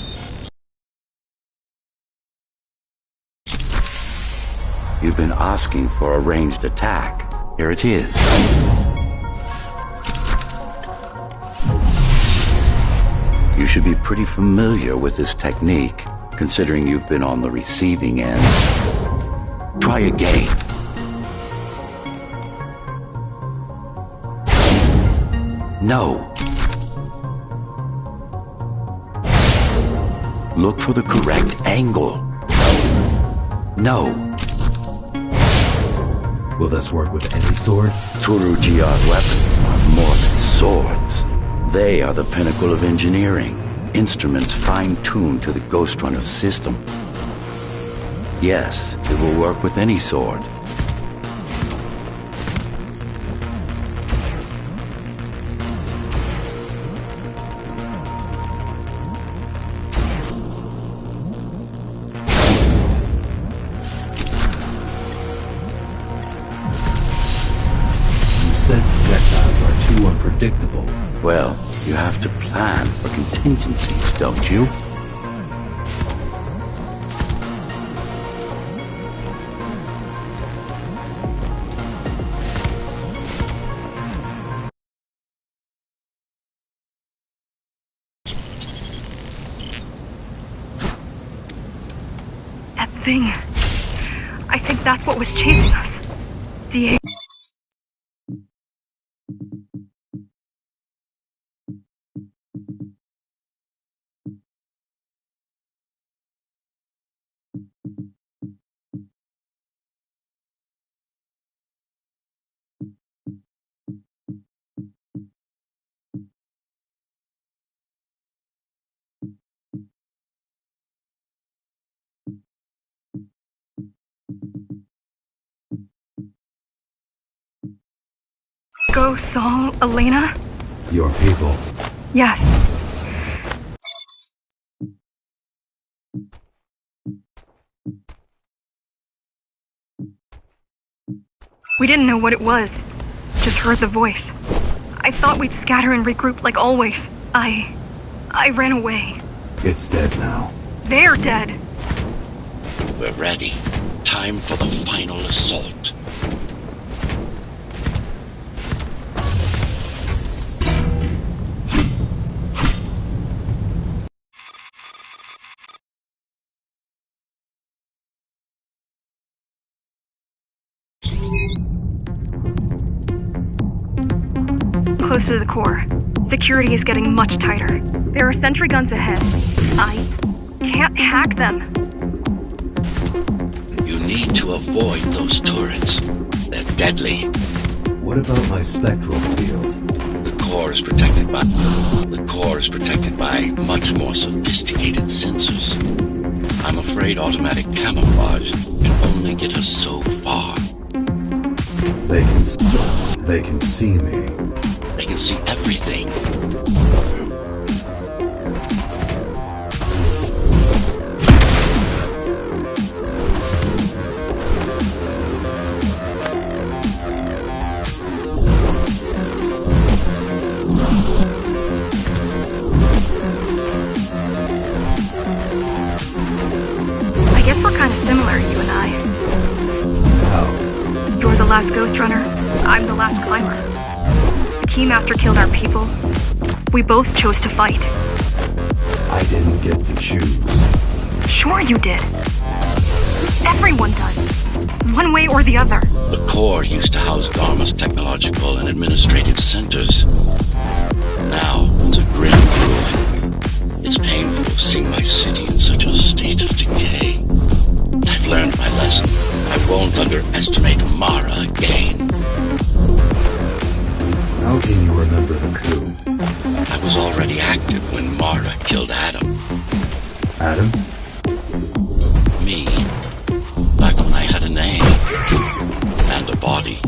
You've been asking for a ranged attack. Here it is. You should be pretty familiar with this technique, considering you've been on the receiving end. Try again. No. Look for the correct angle. No. Will this work with any sword? Tsurugiya's weapons are more than swords. They are the pinnacle of engineering, instruments fine-tuned to the Ghost Runner's systems. Yes, it will work with any sword. Projectiles are too unpredictable. Well, you have to plan for contingencies, don't you? That thing. I think that's what was chasing us. Diego. Go, Saul, Elena? Your people. Yes. We didn't know what it was. Just heard the voice. I thought we'd scatter and regroup like always. I ran away. It's dead now. They're dead. We're ready. Time for the final assault. Close to the core. Security is getting much tighter. There are sentry guns ahead. I can't hack them. You need to avoid those turrets. They're deadly. What about my spectral field? The core is protected by much more sophisticated sensors. I'm afraid automatic camouflage can only get us so far. They can see me. They can see everything. I guess we're kind of similar, you and I. How? You're the last Ghost Runner. I'm the last climber. The Keymaster killed our people. We both chose to fight. I didn't get to choose. Sure you did. Everyone does. One way or the other. The core used to house Dharma's technological and administrative centers. Now, it's a grim ruin. It's painful seeing my city in such a state of decay. I've learned my lesson. I won't underestimate Mara again. How can you remember the coup? I was already active when Mara killed Adam. Adam? Me. Back when I had a name. And a body.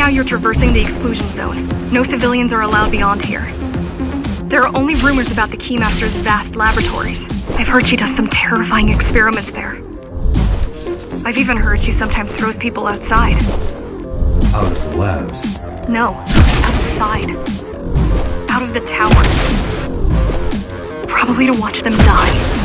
now you're traversing the exclusion zone. No civilians are allowed beyond here. There are only rumors about the Keymaster's vast laboratories. I've heard she does some terrifying experiments there. I've even heard she sometimes throws people outside. Out of the labs. No, outside. Out of the tower. Probably to watch them die.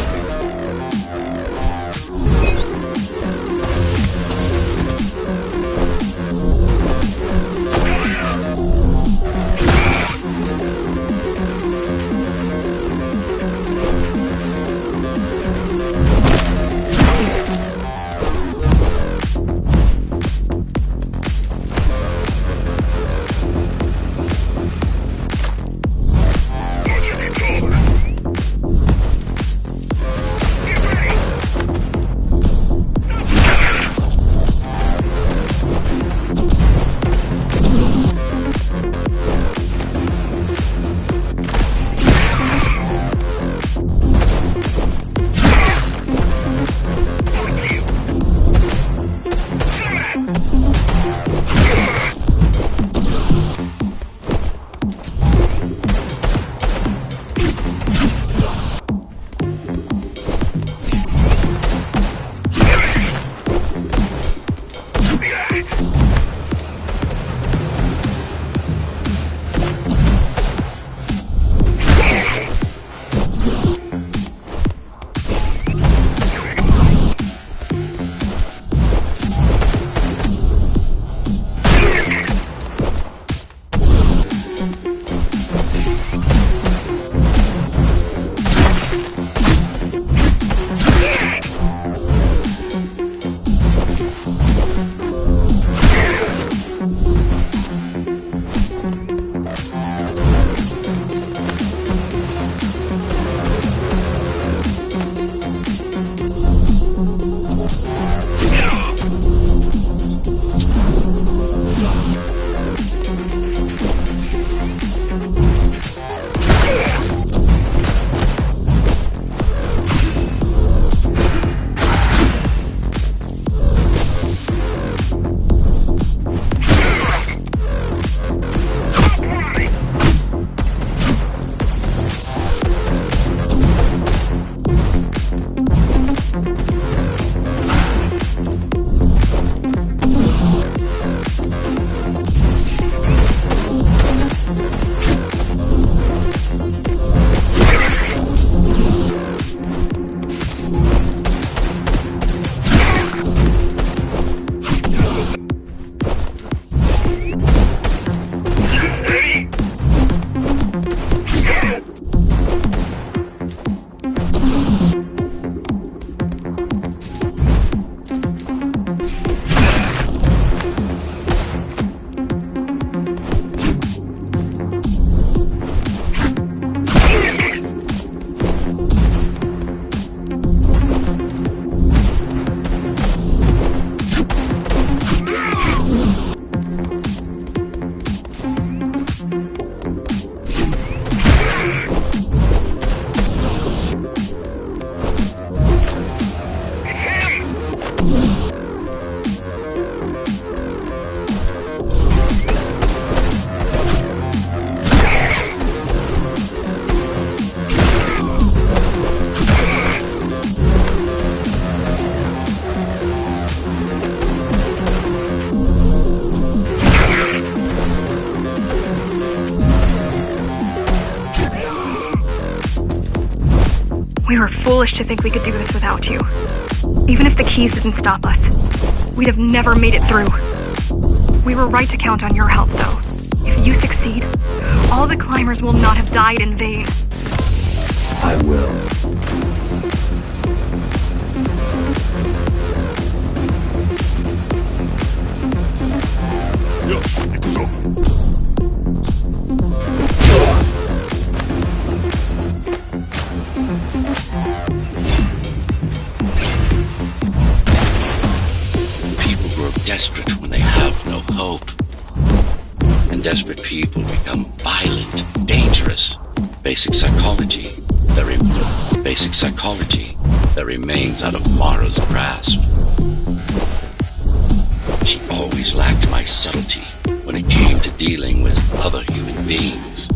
We were foolish to think we could do this without you. Even if the keys didn't stop us, we'd have never made it through. We were right to count on your help, though. If you succeed, all the climbers will not have died in vain. I will. People grow desperate when they have no hope. And desperate people become violent, dangerous. Basic psychology that remains out of Mara's grasp. She always lacked my subtlety, when it came to dealing with other human beings.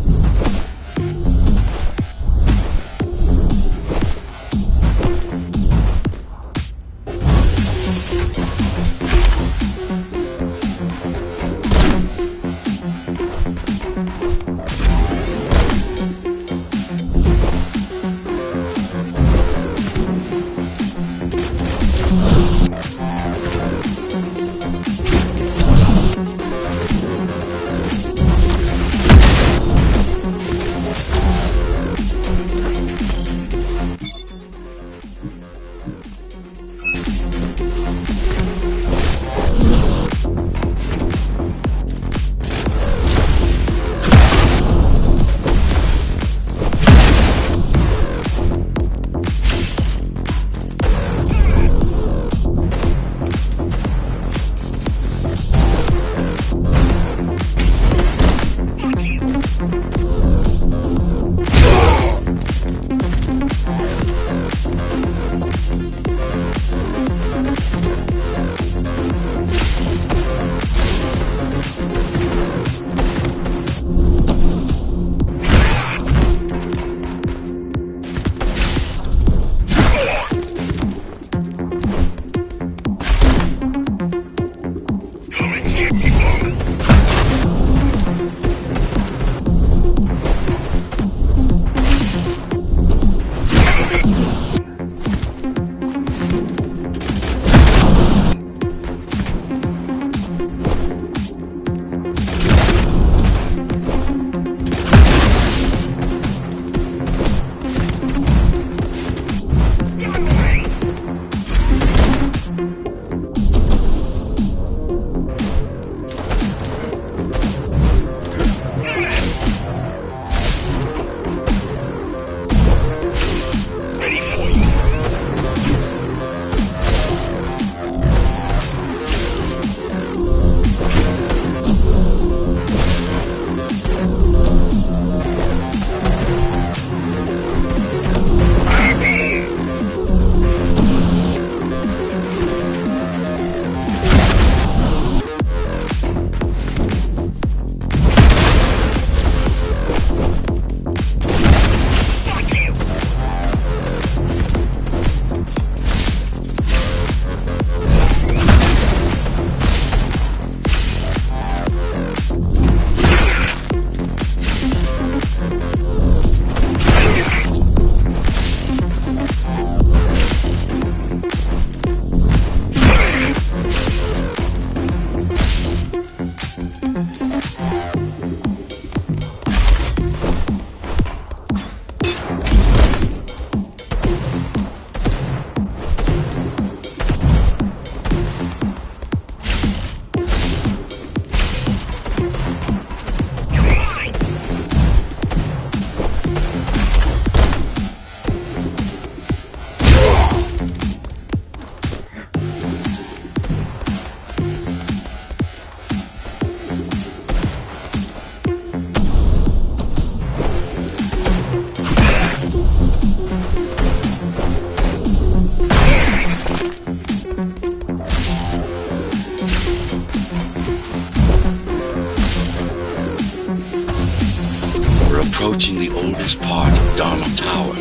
Approaching the oldest part of Dharma Tower.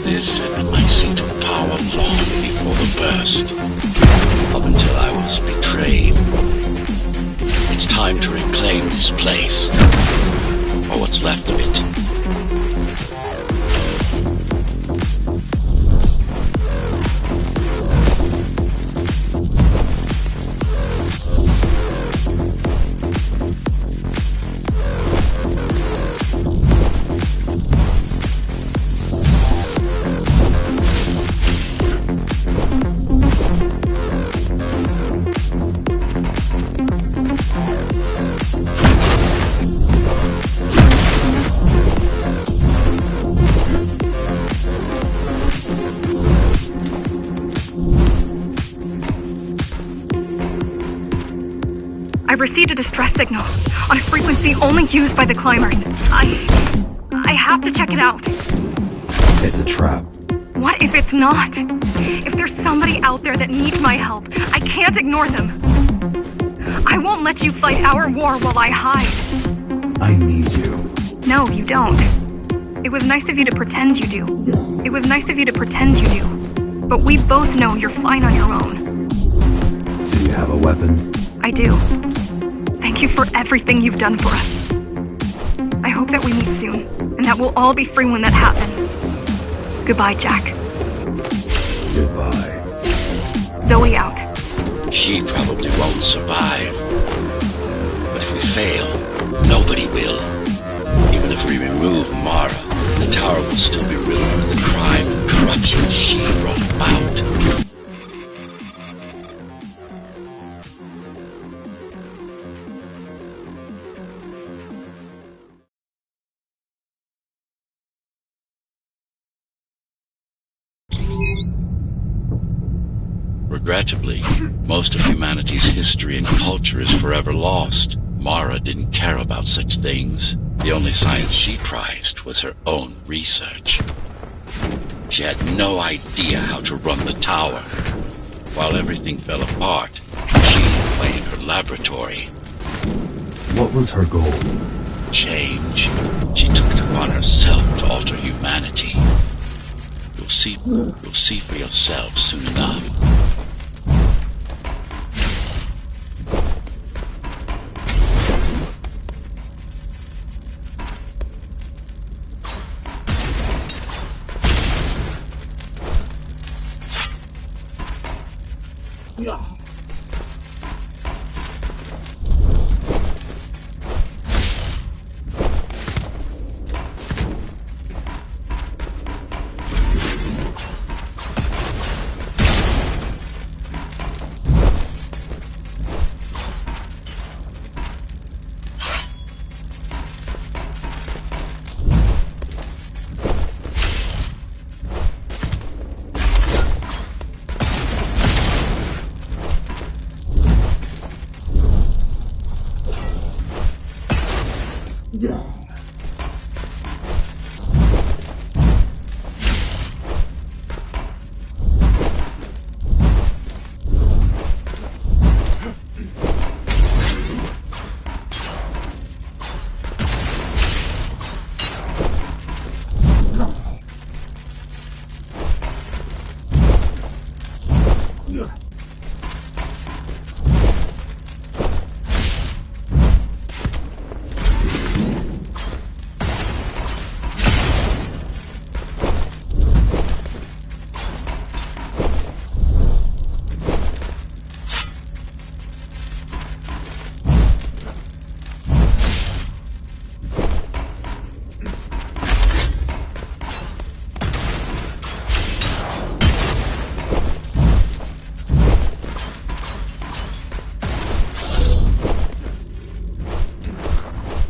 This had been my seat of power long before the burst, up until I was betrayed. It's time to reclaim this place, or what's left of it. I received a distress signal on a frequency only used by the climbers. I have to check it out. It's a trap. What if it's not? If there's somebody out there that needs my help, I can't ignore them. I won't let you fight our war while I hide. I need you. No, you don't. It was nice of you to pretend you do. It was nice of you to pretend you do. But we both know you're fine on your own. Do you have a weapon? I do. Thank you for everything you've done for us. I hope that we meet soon, and that we'll all be free when that happens. Goodbye, Jack. Goodbye. Zoe out. She probably won't survive. But if we fail, nobody will. Even if we remove Mara, the tower will still be riddled with the crime and corruption she brought about. Regrettably, most of humanity's history and culture is forever lost. Mara didn't care about such things. The only science she prized was her own research. She had no idea how to run the tower. While everything fell apart, she lay in her laboratory. What was her goal? Change. She took it upon herself to alter humanity. You'll see for yourself soon enough.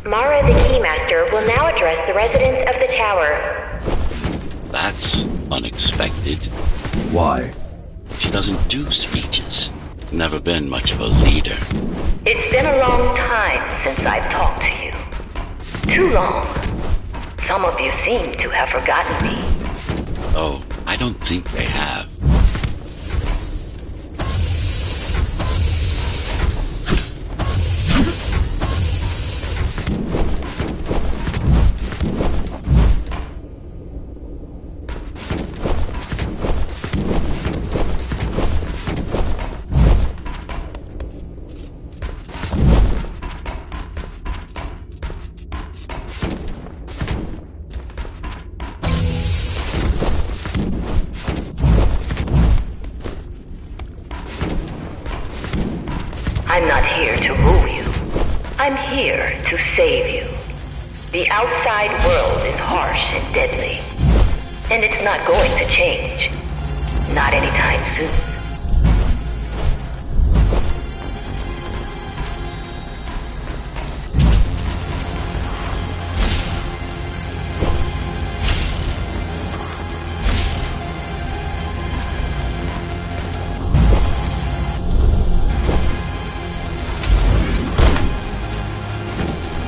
Mara the Keymaster will now address the residents of the tower. That's unexpected. Why? She doesn't do speeches. Never been much of a leader. It's been a long time since I've talked to you. Too long. Some of you seem to have forgotten me. Oh, I don't think they have. I'm not here to rule you. I'm here to save you. The outside world is harsh and deadly. And it's not going to change. Not anytime soon.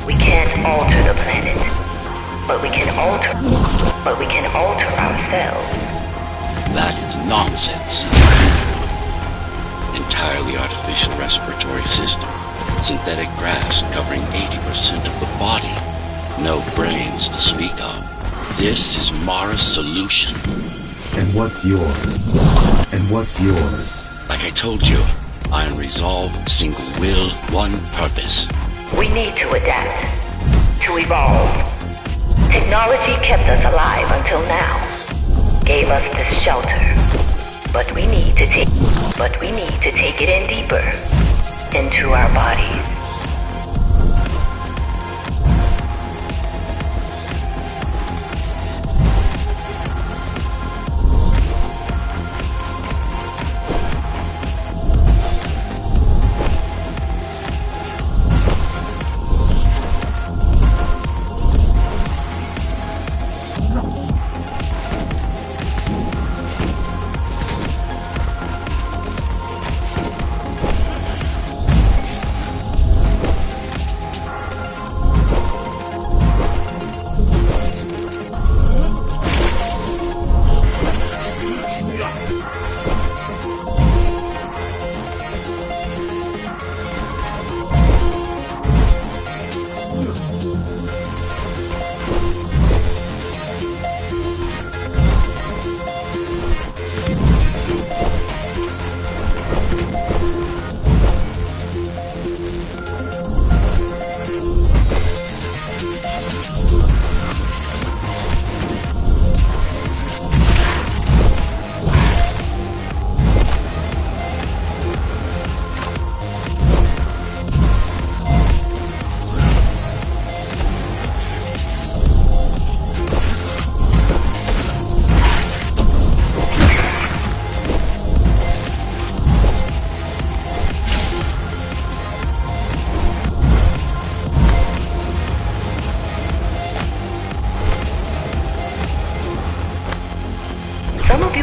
We can't alter the planet, but we can alter ourselves. That is nonsense. Entirely artificial respiratory system. Synthetic grass covering 80% of the body. No brains to speak of. This is Mara's solution. And what's yours? And what's yours? Like I told you, iron resolve, single will, one purpose. We need to adapt. To evolve. Technology kept us alive until now. Gave us this shelter. But we need to take it in deeper. Into our bodies.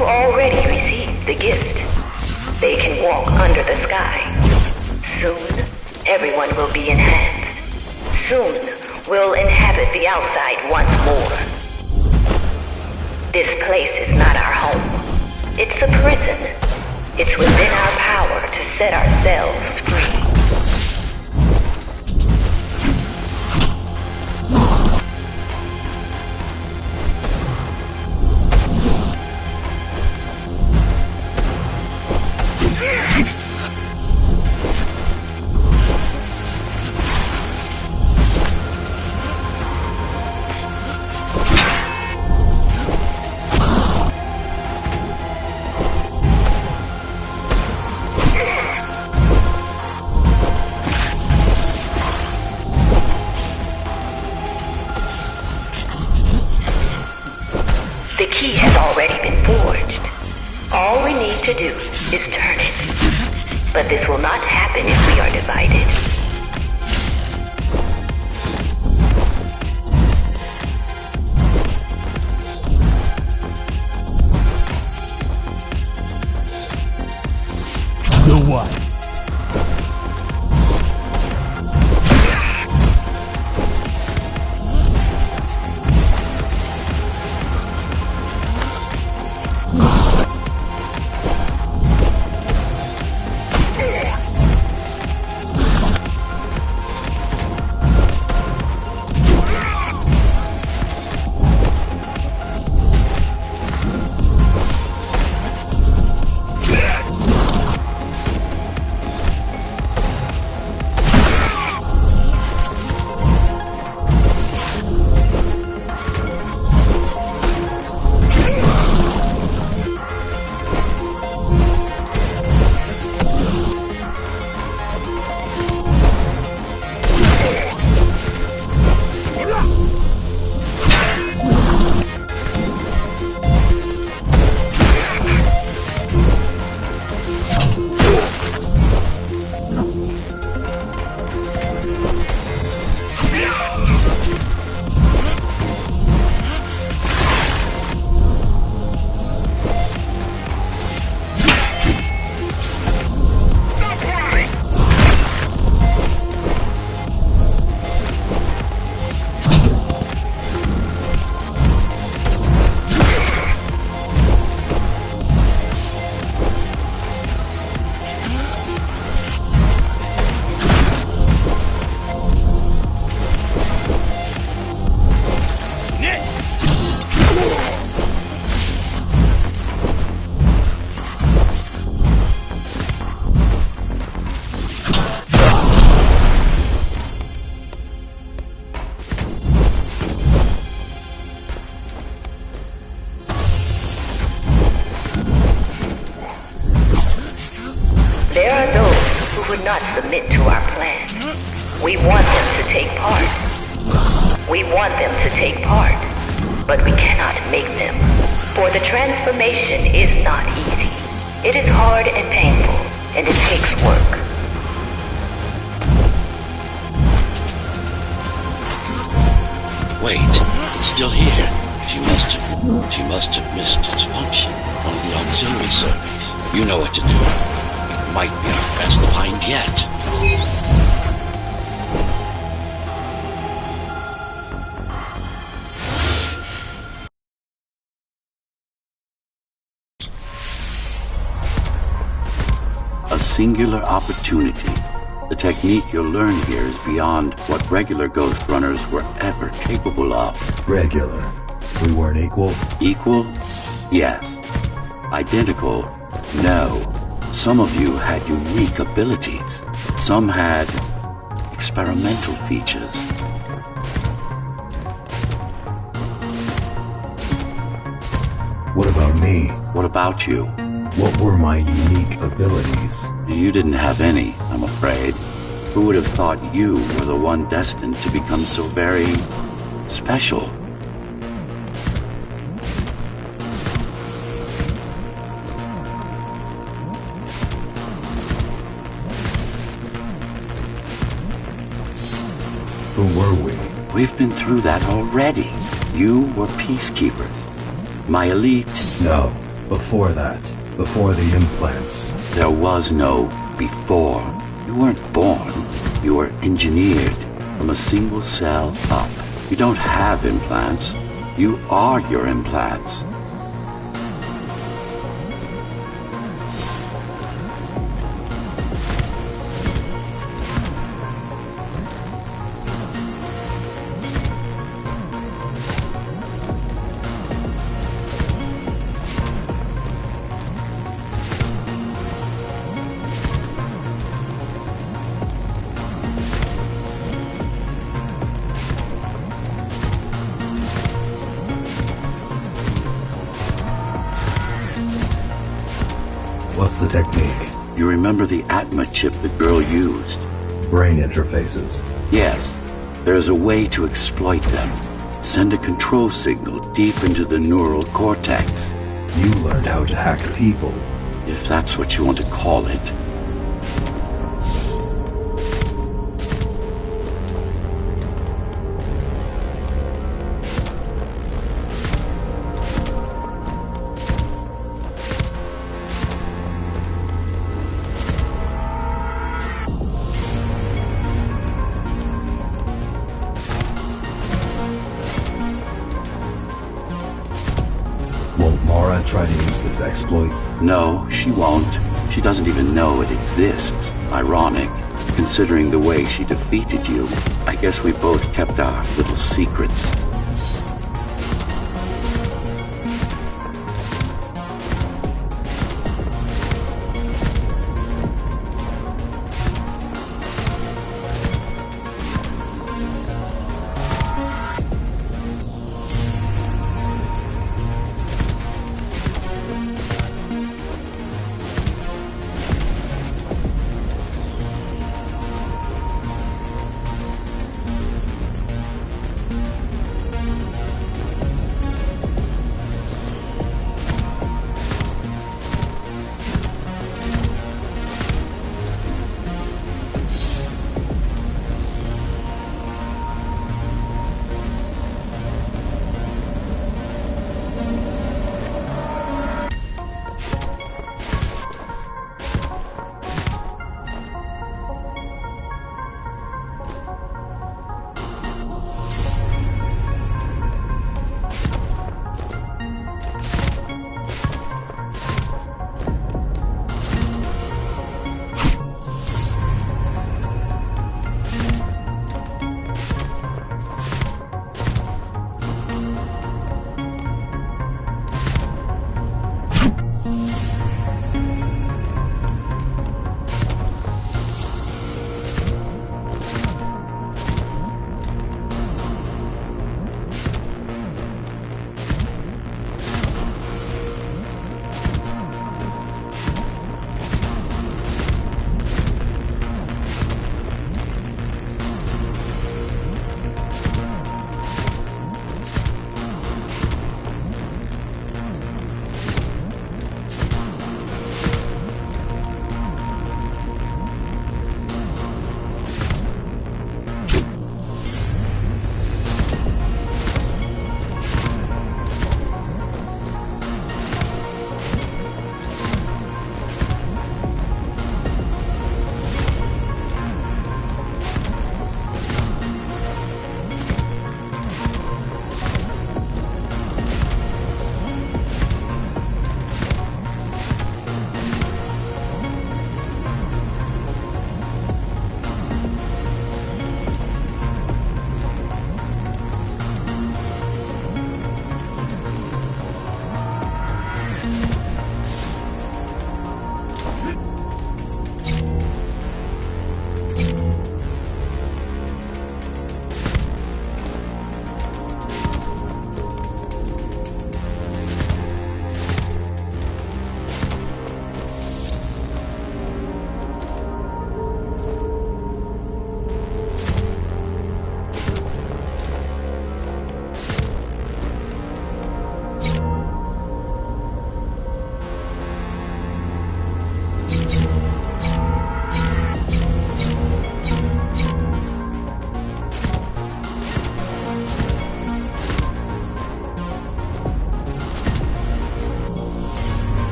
Already received the gift. They can walk under the sky. Soon, everyone will be enhanced. Soon, we'll inhabit the outside once more. This place is not our home. It's a prison. It's within our power to set ourselves free. The key has already been forged. All we need to do is turn it. But this will not happen if we are divided. The what? would not submit to our plan. We want them to take part. We want them to take part, but we cannot make them. For the transformation is not easy. It is hard and painful, and it takes work. Wait, it's still here. She must have missed its function. One of the auxiliary circuits. You know what to do. It might be our best find yet. A singular opportunity. The technique you'll learn here is beyond what regular Ghost Runners were ever capable of. Regular. We weren't equal? Equal? Yes. Identical? No. Some of you had unique abilities. Some had experimental features. What about me? What about you? What were my unique abilities? You didn't have any, I'm afraid. Who would have thought you were the one destined to become so very special? Who were we? We've been through that already. You were peacekeepers. My elite... No, before that. Before the implants. There was no before. You weren't born. You were engineered from a single cell up. You don't have implants. You are your implants. What's the technique? You remember the Atma chip the girl used? Brain interfaces. Yes. There's a way to exploit them. Send a control signal deep into the neural cortex. You learned how to hack people. If that's what you want to call it. Won't Mara try to use this exploit? No, she won't. She doesn't even know it exists. Ironic, considering the way she defeated you. I guess we both kept our little secrets.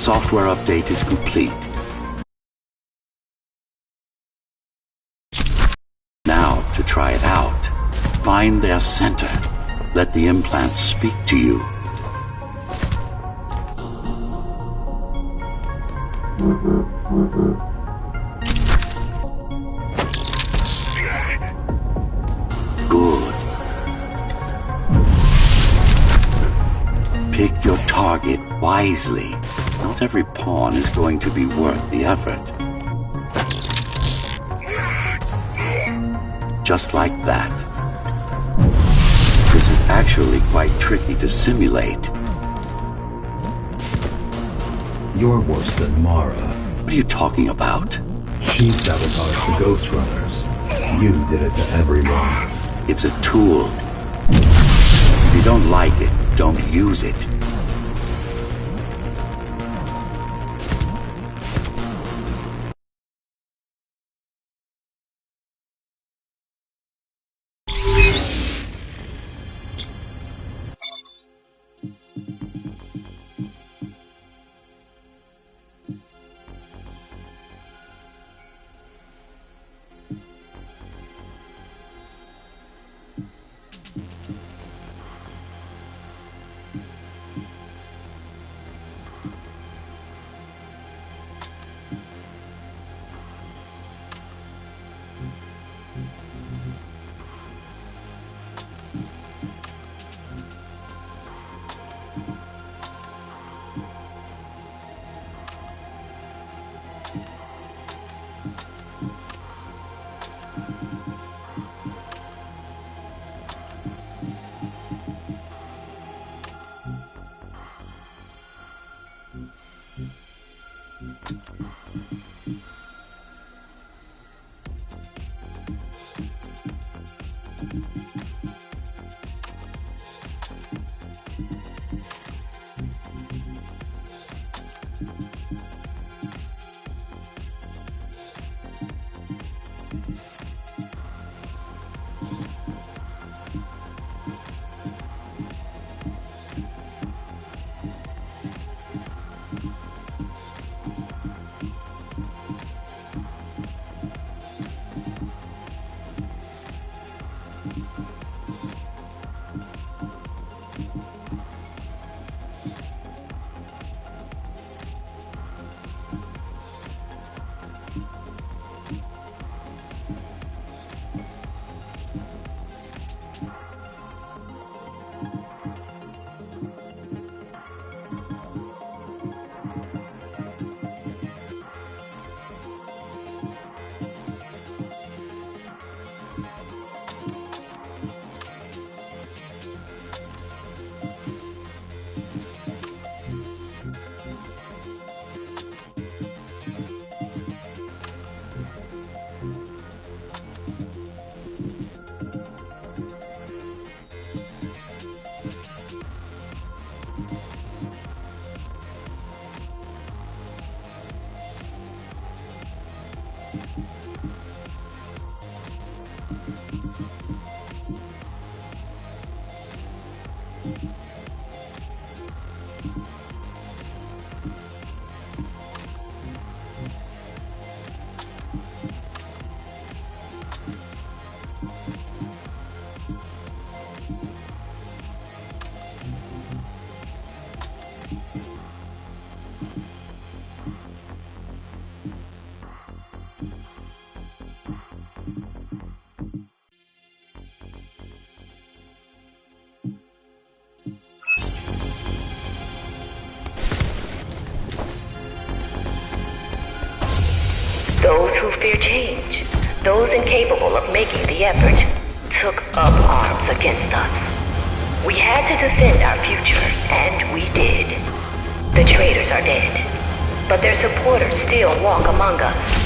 software update is complete. Now, to try it out, find their center. Let the implants speak to you. Good. Pick your target wisely. Not every pawn is going to be worth the effort. Just like that. This is actually quite tricky to simulate. You're worse than Mara. What are you talking about? She sabotaged the Ghost Runners. You did it to everyone. It's a tool. If you don't like it, don't use it. Those who fear change, those incapable of making the effort, took up arms against us. We had to defend our future, and we did. The traitors are dead, but their supporters still walk among us.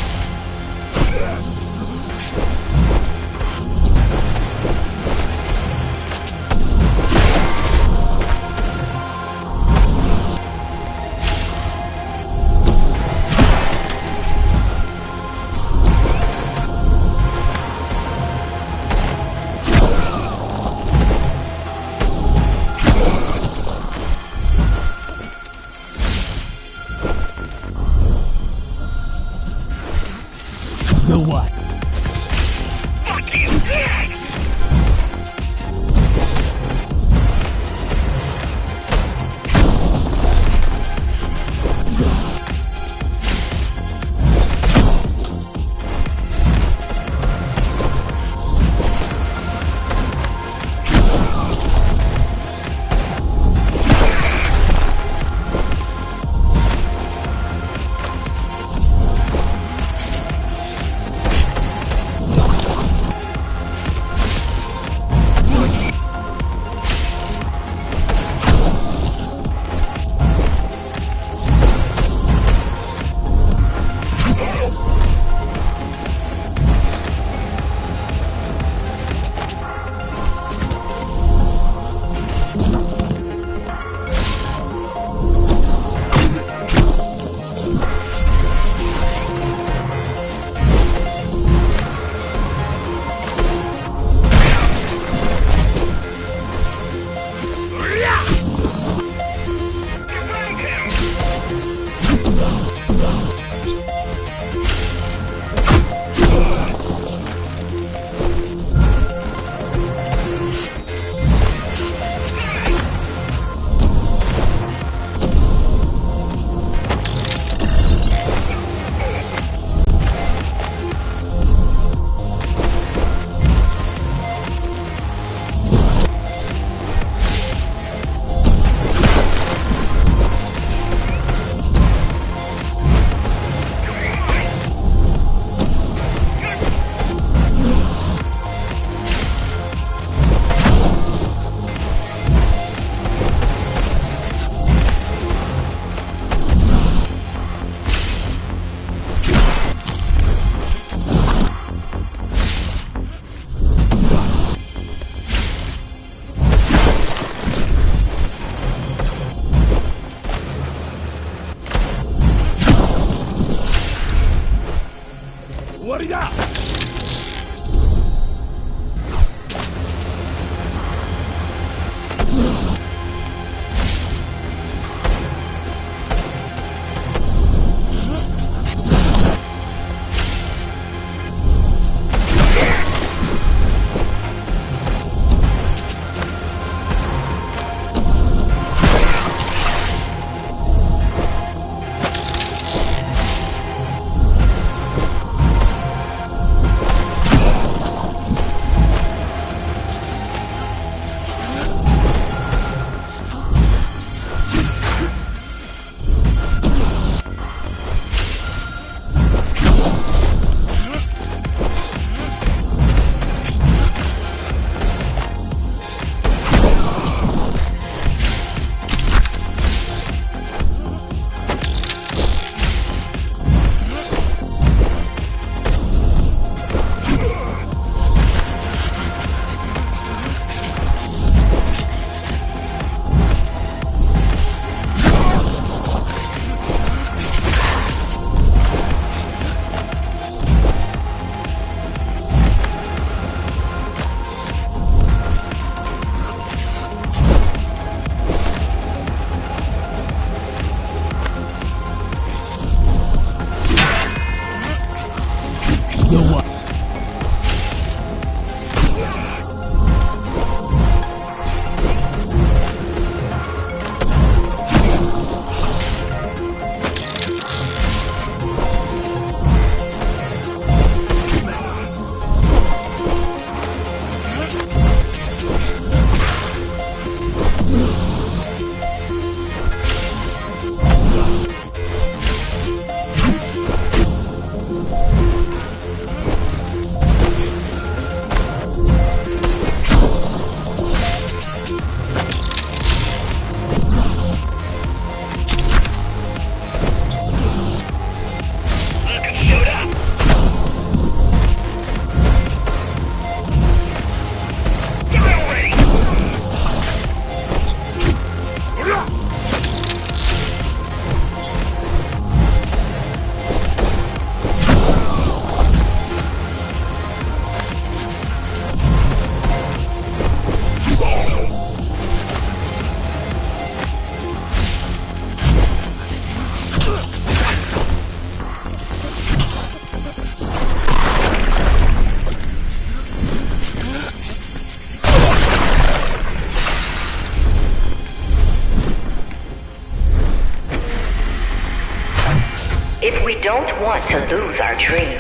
we don't want to lose our dream,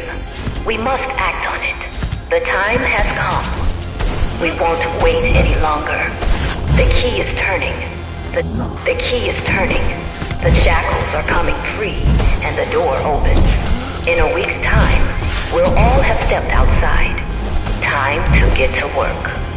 we must act on it. The time has come. We won't wait any longer. The key is turning. The key is turning. The shackles are coming free, and the door opens. In a week's time, we'll all have stepped outside. Time to get to work.